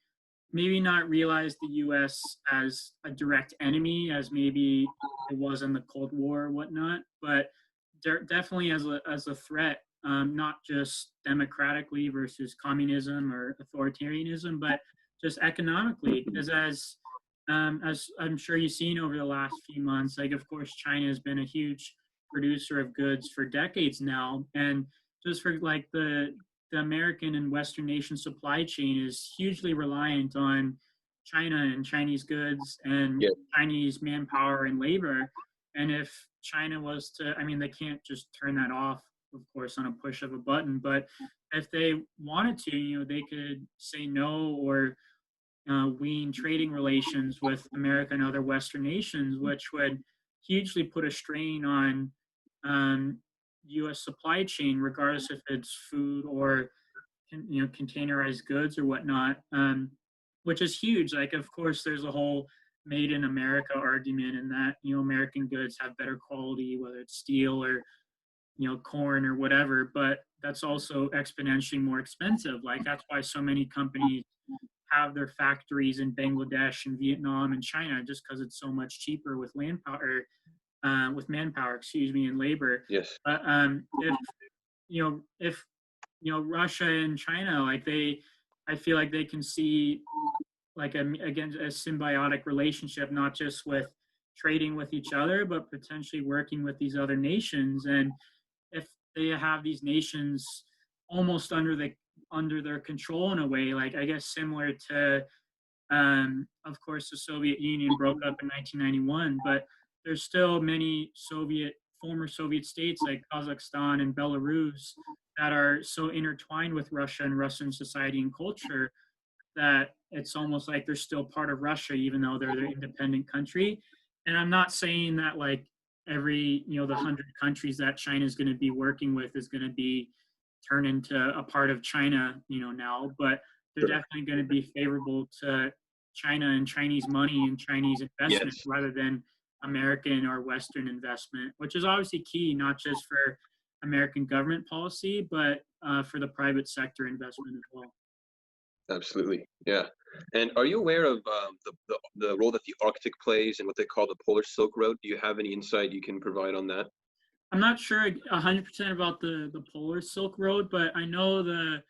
maybe not realize the U.S. as a direct enemy, as maybe it was in the Cold War or whatnot, but definitely as a threat, not just democratically versus communism or authoritarianism, but just economically. Because as I'm sure you've seen over the last few months, like of course China has been a huge producer of goods for decades now, and just for like the American and Western nation supply chain is hugely reliant on China and Chinese goods and Yeah. Chinese manpower and labor. And if China was to, I mean, they can't just turn that off, of course, on a push of a button, but if they wanted to, they could say no or wean trading relations with America and other Western nations, which would hugely put a strain on U.S. supply chain, regardless if it's food or containerized goods or whatnot, which is huge. Like, of course, there's a whole made in America argument, and that American goods have better quality, whether it's steel or corn or whatever. But that's also exponentially more expensive. Like that's why so many companies have their factories in Bangladesh and Vietnam and China, just because it's so much cheaper with land power, with manpower, excuse me, and labor. Yes. But if Russia and China, like I feel like they can see like again a symbiotic relationship, not just with trading with each other, but potentially working with these other nations. And if they have these nations almost under their control in a way, like I guess similar to, of course, the Soviet Union broke up in 1991, but there's still many former Soviet states like Kazakhstan and Belarus that are so intertwined with Russia and Russian society and culture that it's almost like they're still part of Russia, even though they're their independent country. And I'm not saying that like every, the 100 countries that China is going to be working with is going to be turned into a part of China, now, but they're definitely going to be favorable to China and Chinese money and Chinese investment Yes. rather than American or Western investment, which is obviously key, not just for American government policy, but for the private sector investment as well. Absolutely. Yeah. And are you aware of the role that the Arctic plays and what they call the Polar Silk Road? Do you have any insight you can provide on that? I'm not sure 100% about the Polar Silk Road, but I know the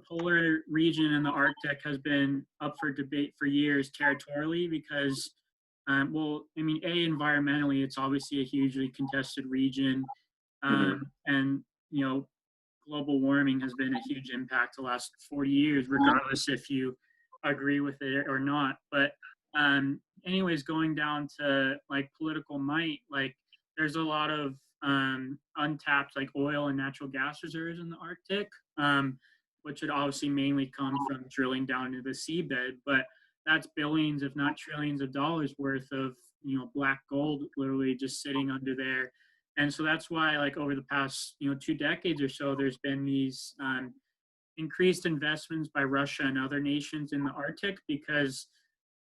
polar region and the Arctic has been up for debate for years territorially because, well, I mean, environmentally, it's obviously a hugely contested region, and global warming has been a huge impact the last 40 years, regardless if you agree with it or not. But anyways, going down to like political might, like there's a lot of untapped like oil and natural gas reserves in the Arctic, which would obviously mainly come from drilling down into the seabed. But that's billions, if not trillions of dollars worth of black gold literally just sitting under there. And so that's why, like over the past 2 decades or so, there's been these increased investments by Russia and other nations in the Arctic because,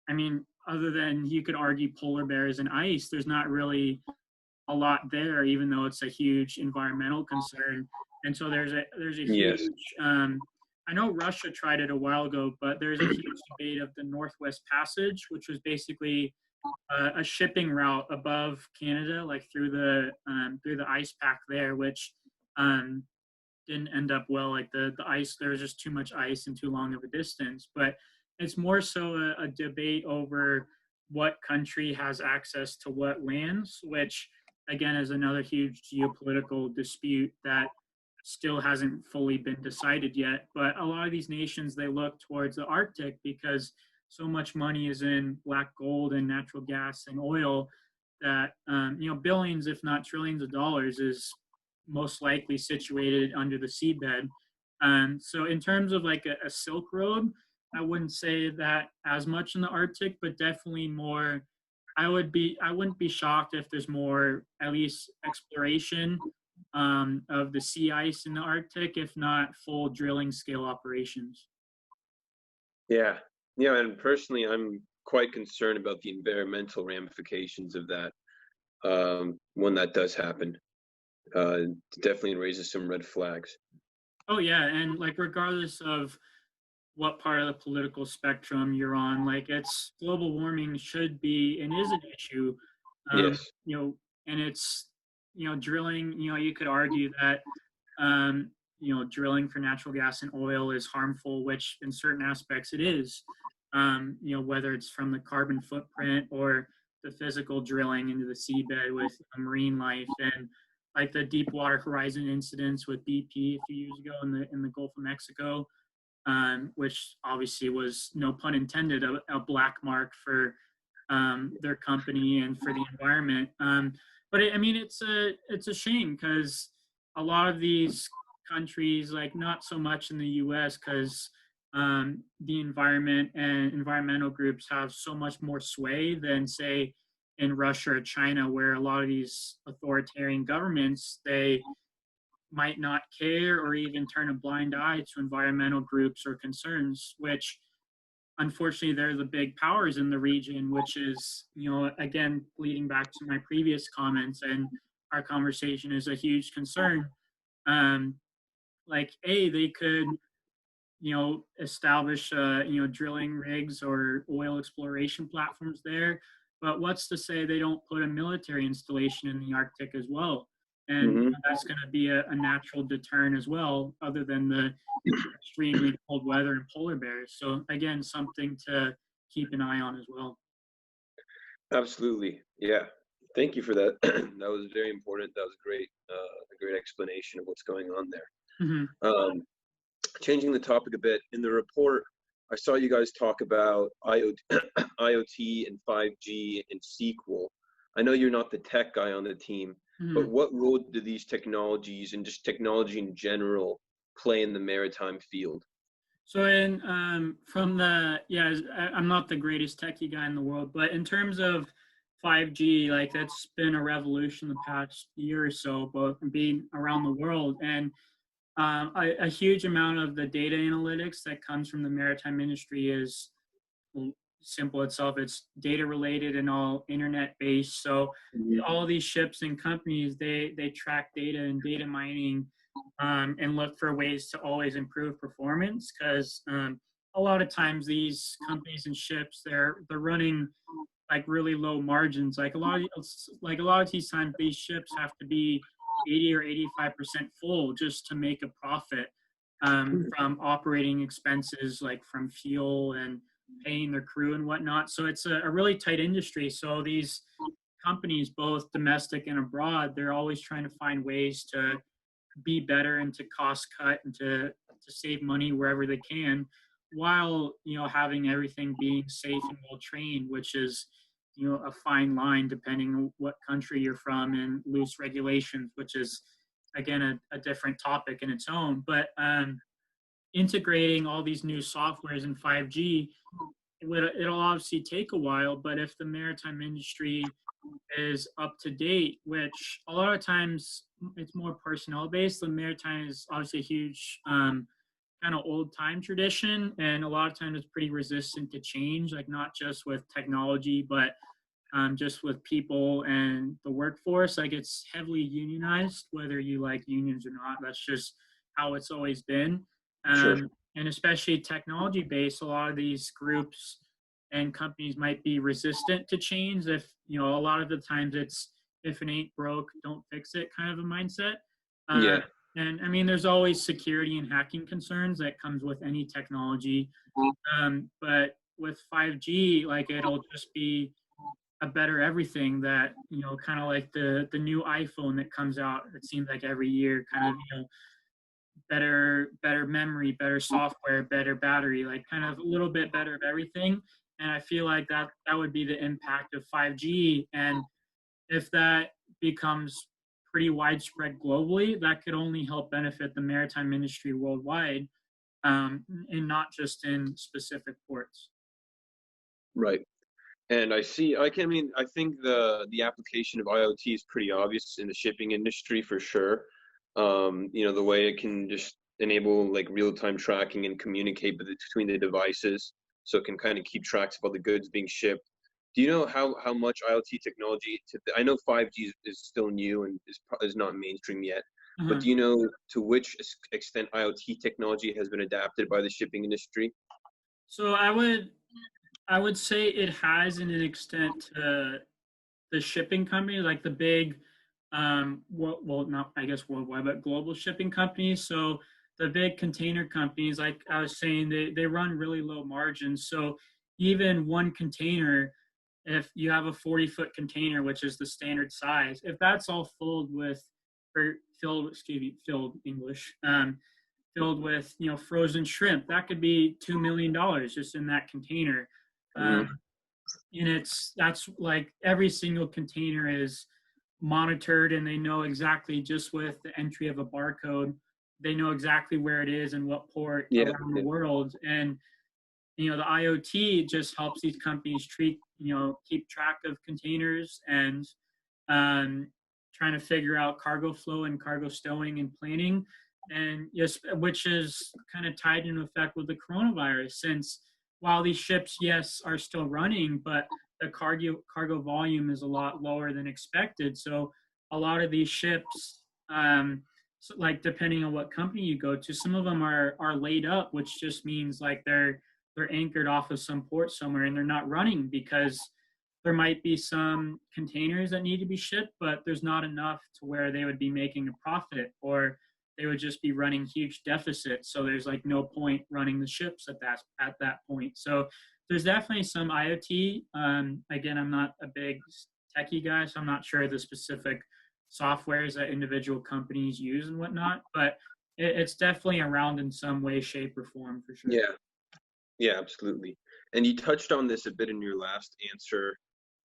I mean, other than you could argue polar bears and ice, there's not really a lot there, even though it's a huge environmental concern. And so there's a Yes. huge. I know Russia tried it a while ago, but there's a huge debate of the Northwest Passage, which was basically a shipping route above Canada, like through the ice pack there, which didn't end up well. Like the ice, there was just too much ice and too long of a distance. But it's more so a debate over what country has access to what lands, which again is another huge geopolitical dispute that still hasn't fully been decided yet. But a lot of these nations, they look towards the Arctic because so much money is in black gold and natural gas and oil that billions, if not trillions of dollars is most likely situated under the seabed. So in terms of like a Silk Road, I wouldn't say that as much in the Arctic, but definitely more. I wouldn't be shocked if there's more, at least exploration of the sea ice in the Arctic, if not full drilling scale operations. Yeah. Yeah, and personally, I'm quite concerned about the environmental ramifications of that when that does happen. Definitely raises some red flags. Oh yeah, and like regardless of what part of the political spectrum you're on, like it's global warming should be and is an issue. Yes. And it's drilling. You could argue that drilling for natural gas and oil is harmful, which in certain aspects it is. Whether it's from the carbon footprint or the physical drilling into the seabed with marine life and like the Deepwater Horizon incidents with BP a few years ago in the Gulf of Mexico, which obviously was, no pun intended, a black mark for their company and for the environment. But it's a shame because a lot of these countries, like not so much in the U.S. because the environment and environmental groups have so much more sway than say in Russia or China, where a lot of these authoritarian governments, they might not care or even turn a blind eye to environmental groups or concerns, which unfortunately they're the big powers in the region, which is, again, leading back to my previous comments and our conversation is a huge concern. They could, establish, drilling rigs or oil exploration platforms there. But what's to say they don't put a military installation in the Arctic as well? And Mm-hmm. that's going to be a natural deterrent as well, other than the extremely cold weather and polar bears. So again, something to keep an eye on as well. Absolutely. Yeah. Thank you for that. That was very important. That was great. A great explanation of what's going on there. Mm-hmm. Changing the topic a bit, in the report, I saw you guys talk about IoT and 5G and SQL. I know you're not the tech guy on the team, but what role do these technologies and just technology in general play in the maritime field? So I'm not the greatest techie guy in the world, but in terms of 5G, like that's been a revolution the past year or so, both being around the world. And a huge amount of the data analytics that comes from the maritime industry is simple itself. It's data related and all internet based. So all these ships and companies, they track data and data mining and look for ways to always improve performance because a lot of times these companies and ships, they're running like really low margins. Like a lot of these times, these ships have to be 80 or 85% full just to make a profit from operating expenses, like from fuel and paying their crew and whatnot. So it's a really tight industry. So these companies, both domestic and abroad, they're always trying to find ways to be better and to cost cut and to save money wherever they can, while having everything being safe and well trained, which is a fine line depending on what country you're from, and loose regulations, which is again a different topic in its own. But integrating all these new softwares in 5G, it'll obviously take a while, but if the maritime industry is up to date, which a lot of times it's more personnel based. The maritime is obviously a huge kind of old time tradition, and a lot of times it's pretty resistant to change, like not just with technology, but just with people and the workforce. Like it's heavily unionized, whether you like unions or not. That's just how it's always been. Sure. And especially technology based, a lot of these groups and companies might be resistant to change. If a lot of the times it's, if it ain't broke, don't fix it kind of a mindset. Yeah. And I mean, there's always security and hacking concerns that comes with any technology. But with 5G, like it'll just be a better everything that, kind of like the new iPhone that comes out, it seems like every year, kind of, better memory, better software, better battery, like kind of a little bit better of everything. And I feel like that would be the impact of 5G. And if that becomes pretty widespread globally, that could only help benefit the maritime industry worldwide, and not just in specific ports. Right. And I think the application of IoT is pretty obvious in the shipping industry for sure. The way it can just enable like real-time tracking and communicate between the devices, so it can kind of keep tracks of all the goods being shipped. Do you know how much IoT technology? I know 5G is still new and is not mainstream yet, but Uh-huh. do you know to which extent IoT technology has been adapted by the shipping industry? So I would say it has in an extent to the shipping companies, like the big, well, not I guess worldwide, but global shipping companies. So the big container companies, like I was saying, they run really low margins. So even one container, if you have a 40-foot container, which is the standard size, if that's all filled English, filled with frozen shrimp, that could be $2 million just in that container. Mhm. Um, and that's like every single container is monitored, and they know exactly, just with the entry of a barcode, they know exactly where it is and what port Yeah, around the yeah. world. And the IoT just helps these companies keep track of containers, and um, trying to figure out cargo flow and cargo stowing and planning. And yes, which is kind of tied in effect with the coronavirus, since while these ships, yes, are still running, but the cargo volume is a lot lower than expected. So a lot of these ships, so like depending on what company you go to, some of them are laid up, which just means like they're anchored off of some port somewhere and they're not running because there might be some containers that need to be shipped, but there's not enough to where they would be making a profit, or they would just be running huge deficits. So there's like no point running the ships at that point. So there's definitely some IoT. Again, I'm not a big techie guy, so I'm not sure the specific softwares that individual companies use and whatnot, but it's definitely around in some way, shape, or form for sure. Yeah, yeah, absolutely. And you touched on this a bit in your last answer,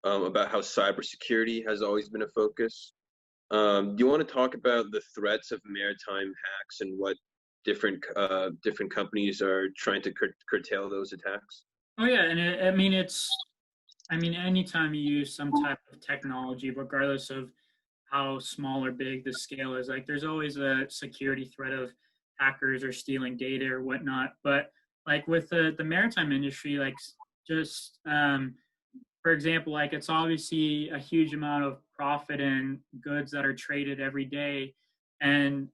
about how cybersecurity has always been a focus. Do you want to talk about the threats of maritime hacks and what different companies are trying to curtail those attacks? Oh yeah, and anytime you use some type of technology, regardless of how small or big the scale is, like there's always a security threat of hackers or stealing data or whatnot. But like with the maritime industry, like just for example, like it's obviously a huge amount of profit in goods that are traded every day. And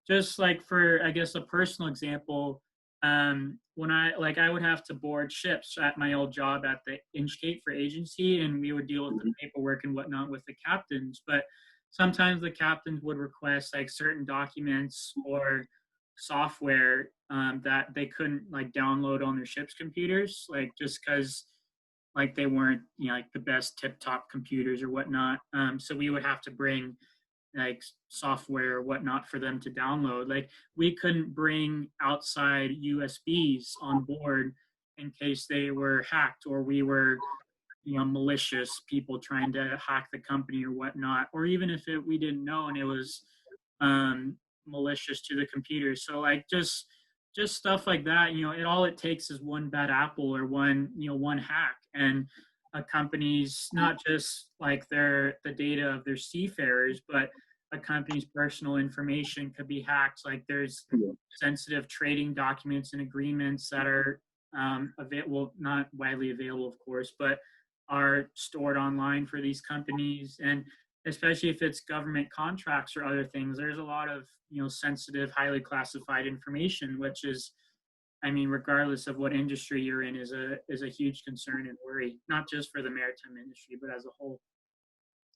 just like for, I guess, a personal example, when I would have to board ships at my old job at the Inchcape for agency, and we would deal with the Mhm. paperwork and whatnot with the captains. But sometimes the captains would request like certain documents or software that they couldn't like download on their ship's computers, like just because like they weren't like the best tip top computers or whatnot. So we would have to bring like software or whatnot for them to download. Like we couldn't bring outside USBs on board in case they were hacked, or we were malicious people trying to hack the company or whatnot, or even if we didn't know and it was um, malicious to the computer. So like just stuff like that. It takes is one bad apple or one hack, and a company's not just like the data of their seafarers, but a company's personal information could be hacked. Like there's Yeah. sensitive trading documents and agreements that are available, not widely available, of course, but are stored online for these companies. And especially if it's government contracts or other things, there's a lot of sensitive, highly classified information, which is, regardless of what industry you're in, is a huge concern and worry, not just for the maritime industry, but as a whole.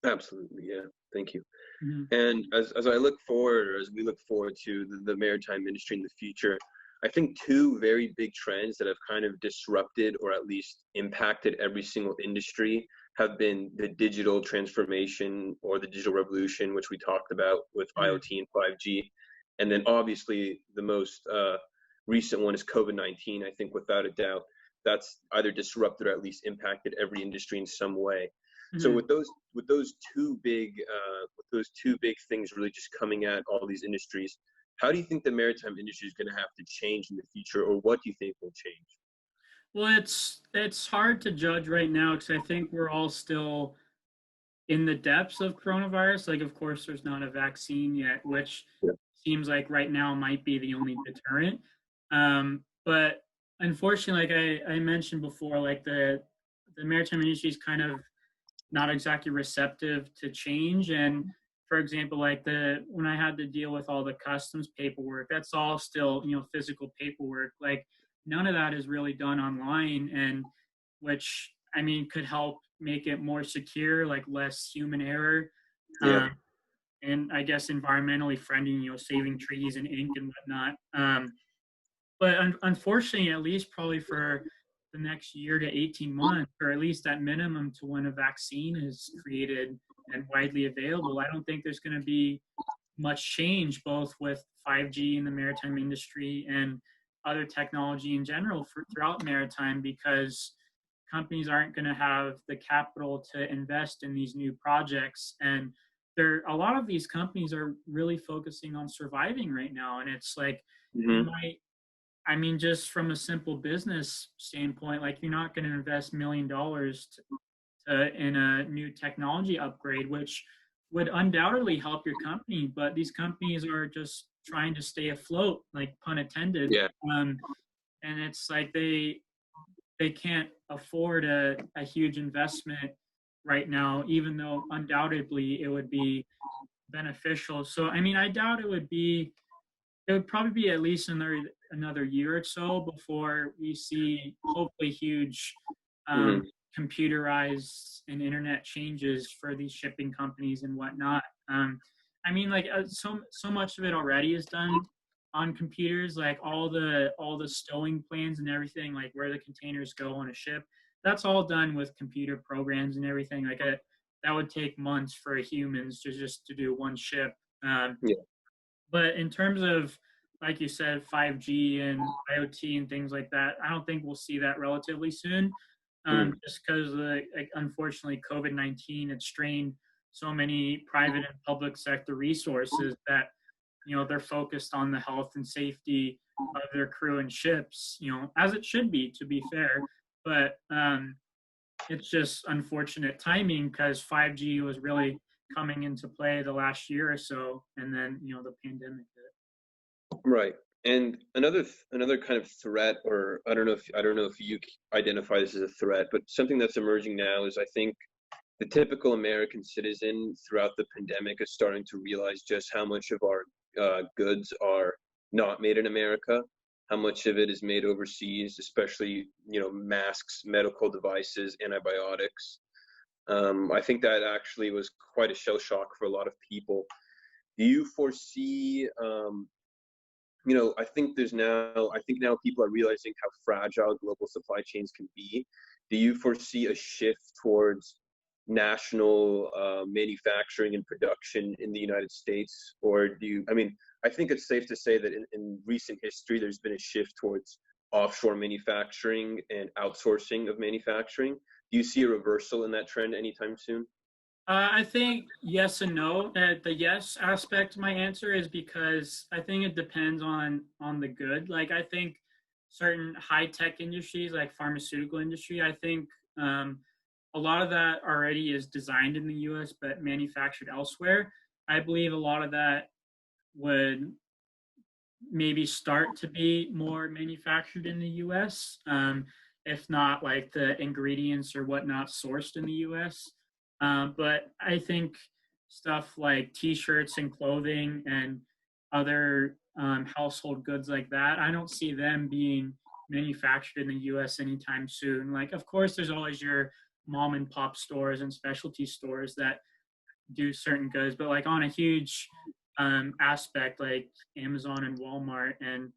Absolutely, yeah. Thank you. Mm-hmm. And as I look forward, or as we look forward to the maritime industry in the future, I think two very big trends that have kind of disrupted or at least impacted every single industry have been the digital transformation or the digital revolution, which we talked about with IoT and 5G. And then obviously the most recent one is COVID-19. I think without a doubt, that's either disrupted or at least impacted every industry in some way. So with those two big things really just coming at all these industries, how do you think the maritime industry is going to have to change in the future, or what do you think will change? Well, it's hard to judge right now because I think we're all still in the depths of coronavirus. Like, of course, there's not a vaccine yet, which Yeah. seems like right now might be the only deterrent. But unfortunately, like I mentioned before, like the maritime industry is kind of not exactly receptive to change. And for example, like when I had to deal with all the customs paperwork, that's all still, physical paperwork. Like none of that is really done online, and which I mean could help make it more secure, like less human error. Yeah. And I guess environmentally friendly, saving trees and ink and whatnot. But unfortunately, at least probably for the next year to 18 months, or at least at minimum to when a vaccine is created and widely available, I don't think there's going to be much change, both with 5G in the maritime industry and other technology in general throughout maritime, because companies aren't going to have the capital to invest in these new projects. And a lot of these companies are really focusing on surviving right now. And it's like, you might, I mean, just from a simple business standpoint, like you're not going to invest $1 million in a new technology upgrade, which would undoubtedly help your company. But these companies are just trying to stay afloat, like pun intended. Yeah. And it's like they can't afford a huge investment right now, even though undoubtedly it would be beneficial. So, I mean, I doubt it would probably be at least another year or so before we see hopefully huge computerized and internet changes for these shipping companies and whatnot. I mean, like so much of it already is done on computers, like all the stowing plans and everything, like where the containers go on a ship. That's all done with computer programs and everything. Like that would take months for humans just to do one ship. But in terms of, like you said, 5G and IoT and things like that, I don't think we'll see that relatively soon. Just because, unfortunately, COVID-19 had strained so many private and public sector resources that, they're focused on the health and safety of their crew and ships, as it should be, to be fair. But it's just unfortunate timing because 5G was really coming into play the last year or so, and then the pandemic hit. Right. And another kind of threat, or I don't know if you identify this as a threat, but something that's emerging now is I think the typical American citizen throughout the pandemic is starting to realize just how much of our goods are not made in America, how much of it is made overseas, especially masks, medical devices, antibiotics. I think that actually was quite a shell shock for a lot of people. Do you foresee, I think now people are realizing how fragile global supply chains can be. Do you foresee a shift towards national manufacturing and production in the United States? Or I think it's safe to say that in recent history, there's been a shift towards offshore manufacturing and outsourcing of manufacturing. Do you see a reversal in that trend anytime soon? I think yes and no. The yes aspect of my answer is because I think it depends on the good. Like I think certain high tech industries, like pharmaceutical industry, I think a lot of that already is designed in the U.S. but manufactured elsewhere. I believe a lot of that would maybe start to be more manufactured in the U.S. If not like the ingredients or whatnot sourced in the U.S. But I think stuff like T-shirts and clothing and other household goods like that, I don't see them being manufactured in the U.S. anytime soon. Like, of course, there's always your mom and pop stores and specialty stores that do certain goods, but like on a huge aspect, like Amazon and Walmart and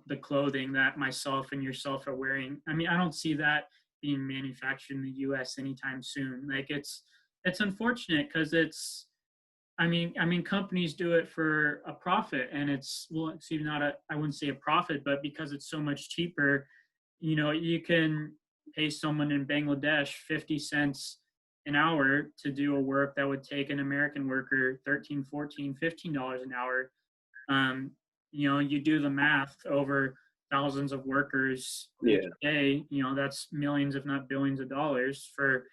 the clothing that myself and yourself are wearing. I mean, I don't see that being manufactured in the U.S. anytime soon. Like it's unfortunate because I mean, companies do it for a profit, and it's even not I wouldn't say a profit, but because it's so much cheaper, you can pay someone in Bangladesh 50 cents an hour to do a work that would take an American worker 13, 14, $15 an hour. Um, you do the math over thousands of workers each day, that's millions, if not billions of dollars for,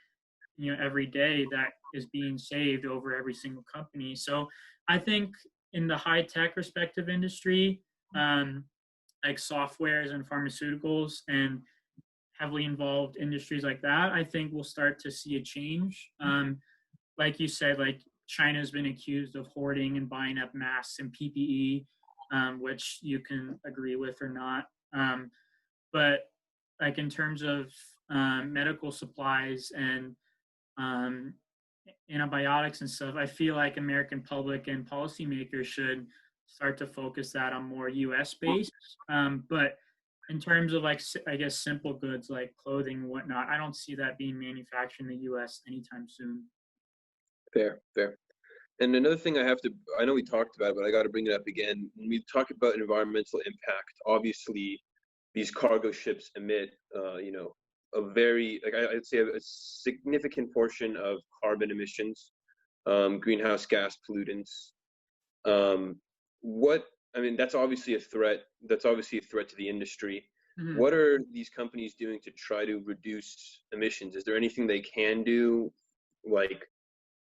every day that is being saved over every single company. So I think in the high tech respective industry, like softwares and pharmaceuticals and heavily involved industries like that, I think we'll start to see a change. Like you said, like China's been accused of hoarding and buying up masks and PPE, which you can agree with or not. But like in terms of medical supplies and um, antibiotics and stuff, I feel like American public and policymakers should start to focus that on more U.S. based. But in terms of like, I guess, simple goods like clothing and whatnot, I don't see that being manufactured in the U.S. anytime soon. Fair. And another thing I know we talked about it, but I got to bring it up again. When we talk about environmental impact, obviously these cargo ships emit, a very, like I'd say a significant portion of carbon emissions, greenhouse gas pollutants. That's obviously a threat. That's obviously a threat to the industry. Mm-hmm. What are these companies doing to try to reduce emissions? Is there anything they can do?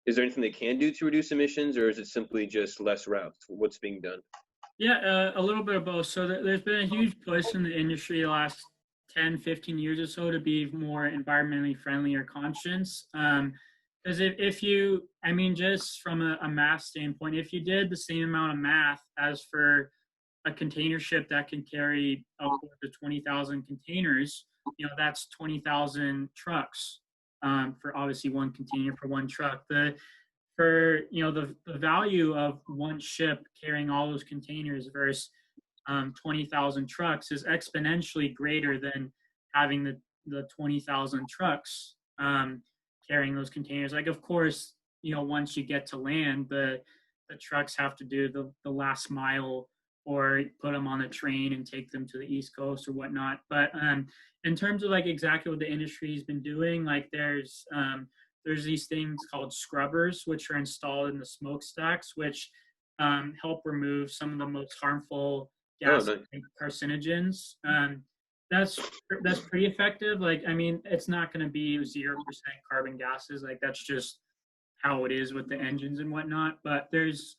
Is there anything they can do to reduce emissions, or is it simply just less routes? What's being done? Yeah, a little bit of both. So there's been a huge push in the industry the last 10, 15 years or so to be more environmentally friendly or conscious. Because if you, I mean, just from a math standpoint, if you did the same amount of math as for a container ship that can carry upwards of 20,000 containers, that's 20,000 trucks for obviously one container for one truck. The value of one ship carrying all those containers versus 20,000 trucks is exponentially greater than having the 20,000 trucks carrying those containers. Like, of course, once you get to land, the trucks have to do the last mile or put them on a train and take them to the East Coast or whatnot. But in terms of like exactly what the industry has been doing, like there's these things called scrubbers, which are installed in the smokestacks, which help remove some of the most harmful gases and carcinogens. That's pretty effective. Like, I mean, it's not going to be 0% carbon gases. Like, that's just how it is with the engines and whatnot. But there's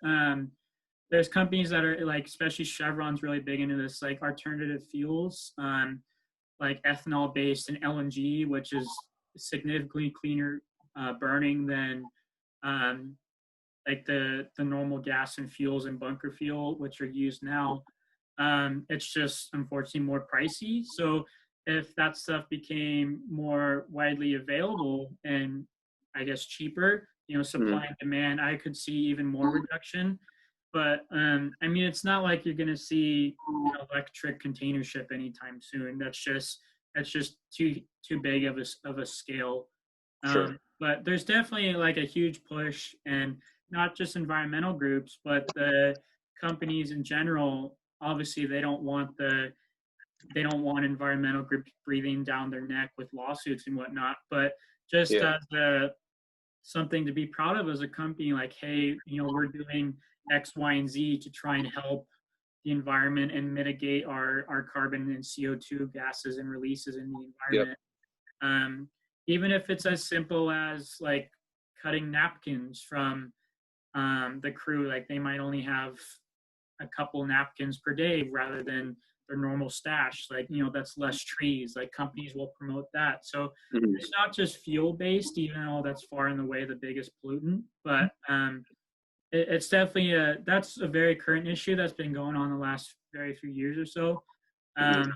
companies that are like, especially Chevron's really big into this, like alternative fuels, like ethanol based and LNG, which is significantly cleaner burning than like the normal gas and fuels and bunker fuel, which are used now. It's just unfortunately more pricey. So if that stuff became more widely available and I guess cheaper, supply and demand, I could see even more reduction. But I mean, it's not like you're going to see an electric container ship anytime soon. That's just too big of a scale. Sure. But there's definitely like a huge push, and not just environmental groups, but the companies in general. Obviously, they don't want environmental groups breathing down their neck with lawsuits and whatnot. But just as something to be proud of as a company, like, hey, we're doing X, Y, and Z to try and help the environment and mitigate our carbon and CO2 gases and releases in the environment. Yep. Even if it's as simple as like cutting napkins from the crew, like they might only have a couple napkins per day rather than their normal stash. Like, that's less trees. Like companies will promote that. So it's not just fuel based, even though that's far and away the biggest pollutant, but it's definitely that's a very current issue that's been going on the last very few years or so. And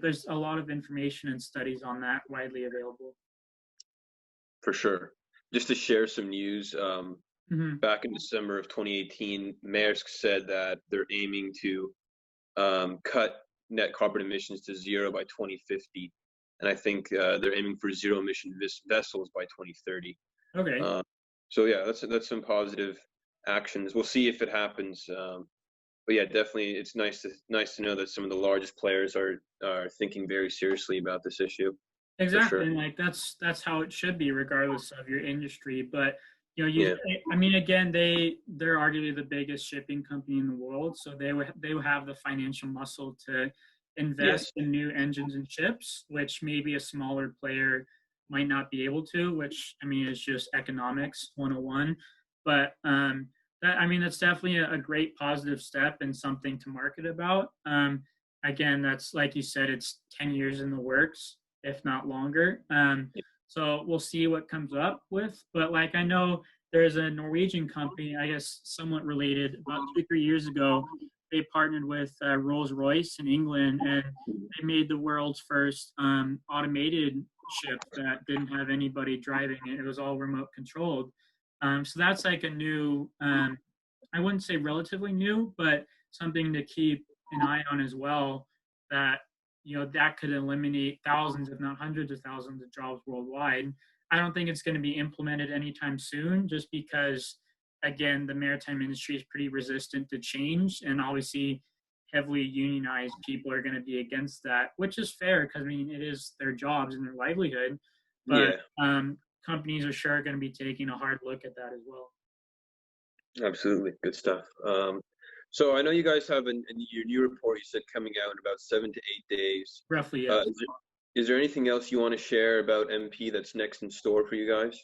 there's a lot of information and studies on that widely available. For sure. Just to share some news, back in December of 2018, Maersk said that they're aiming to cut net carbon emissions to zero by 2050, and I think they're aiming for zero emission vessels by 2030. Okay. So yeah, that's some positive actions. We'll see if it happens. But yeah, definitely, it's nice to know that some of the largest players are thinking very seriously about this issue. For Exactly, sure. and like that's how it should be, regardless of your industry. But Yeah. I mean, again, they're arguably the biggest shipping company in the world, so they would have the financial muscle to invest Yes. in new engines and ships, which maybe a smaller player might not be able to. Which, I mean, is just economics 101. But that, I mean, that's definitely a great positive step and something to market about. Again, that's like you said, it's 10 years in the works, if not longer. So we'll see what comes up with. But like, I know there's a Norwegian company, I guess somewhat related, about 2-3 years ago. They partnered with Rolls-Royce in England, and they made the world's first automated ship that didn't have anybody driving it. It was all remote controlled. So that's like a new, I wouldn't say relatively new, but something to keep an eye on as well, that that could eliminate thousands, if not hundreds of thousands of jobs worldwide. I don't think it's going to be implemented anytime soon, just because, again, the maritime industry is pretty resistant to change, and obviously heavily unionized people are going to be against that, which is fair because, I mean, it is their jobs and their livelihood. But Yeah. companies are sure going to be taking a hard look at that as well. Absolutely. Good stuff. So I know you guys have your new report, you said, coming out in about 7 to 8 days. Roughly, yes. Is there anything else you want to share about MP that's next in store for you guys?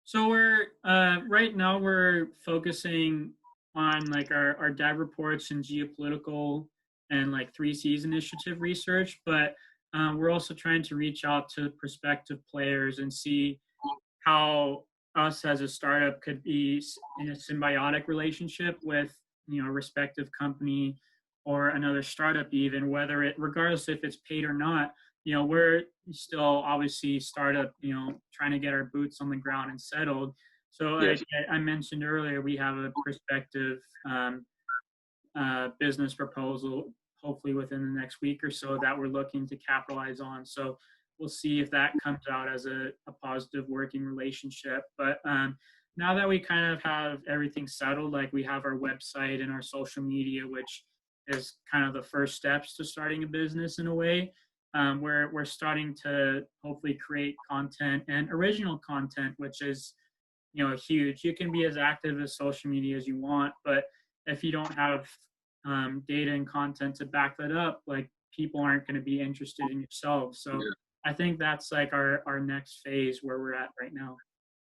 So we're right now we're focusing on like our dive reports and geopolitical and like 3Cs initiative research, but we're also trying to reach out to prospective players and see how us as a startup could be in a symbiotic relationship with a respective company or another startup, even whether it, regardless if it's paid or not. We're still obviously startup, trying to get our boots on the ground and settled. So Yes. I mentioned earlier, we have a prospective business proposal, hopefully within the next week or so, that we're looking to capitalize on. So we'll see if that comes out as a positive working relationship. But now that we kind of have everything settled, like we have our website and our social media, which is kind of the first steps to starting a business in a way, we're starting to hopefully create content and original content, which is huge. You can be as active as social media as you want, but if you don't have data and content to back that up, like, people aren't going to be interested in yourself. So Yeah. I think that's like our next phase where we're at right now.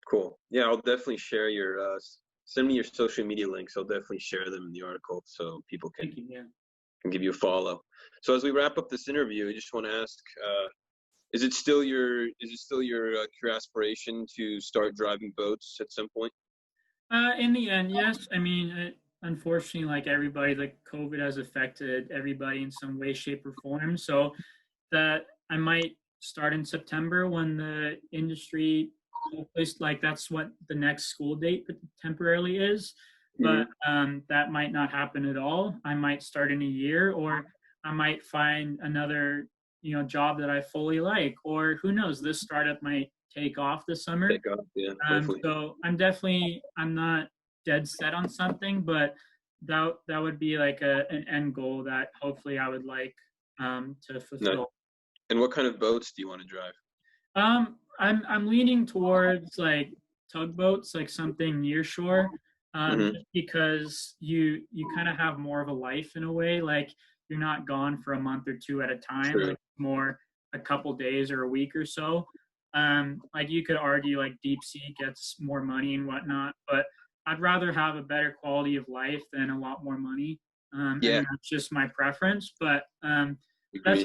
Cool. Yeah, I'll definitely share your send me your social media links. I'll definitely share them in the article so people can Thank you. Yeah. can give you a follow. So as we wrap up this interview, I just want to ask, is it still your your aspiration to start driving boats at some point? In the end, yes. I mean, unfortunately, like everybody, like COVID has affected everybody in some way, shape, or form. So that I might start in September when the industry, like that's what the next school date temporarily is. But that might not happen at all. I might start in a year, or I might find another job that I fully like, or who knows, this startup might take off this summer. Take off, yeah, hopefully. So I'm not dead set on something, but that would be like an end goal that hopefully I would like to fulfill. No. And what kind of boats do you want to drive? I'm leaning towards like tugboats, like something near shore, just because you kind of have more of a life in a way. Like, you're not gone for a month or two at a time. True. Like, more a couple days or a week or so. Like, you could argue like deep sea gets more money and whatnot, but I'd rather have a better quality of life than a lot more money. I Yeah. mean, that's just my preference, but Agreed. that's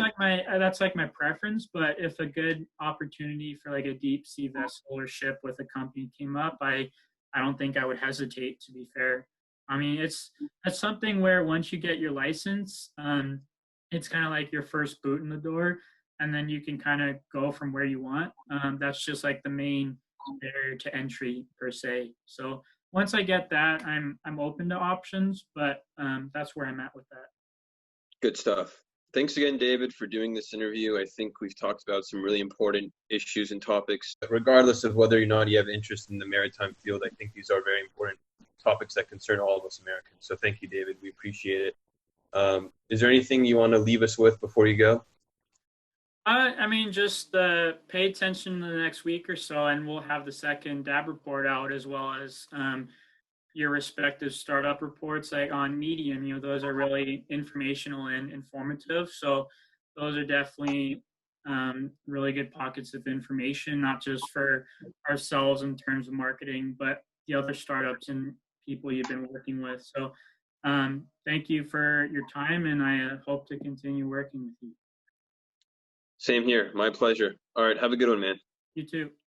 like my preference. But if a good opportunity for like a deep sea vessel or ship with a company came up, I don't think I would hesitate, to be fair. I mean, that's something where once you get your license, it's kind of like your first boot in the door, and then you can kind of go from where you want. That's just like the main barrier to entry per se. So once I get that, I'm open to options, but that's where I'm at with that. Good stuff. thanks again, David, for doing this interview. I think we've talked about some really important issues and topics. Regardless of whether or not you have interest in the maritime field, I think these are very important topics that concern all of us Americans. So thank you, David. We appreciate it. Is there anything you want to leave us with before you go? I mean, just pay attention in the next week or so, and we'll have the second DAB report out, as well as your respective startup reports, like on Medium. You know, those are really informational and informative. So those are definitely really good pockets of information, not just for ourselves in terms of marketing, but the other startups and people you've been working with. So thank you for your time, and I hope to continue working with you. Same here. My pleasure. All right. Have a good one, man. You too.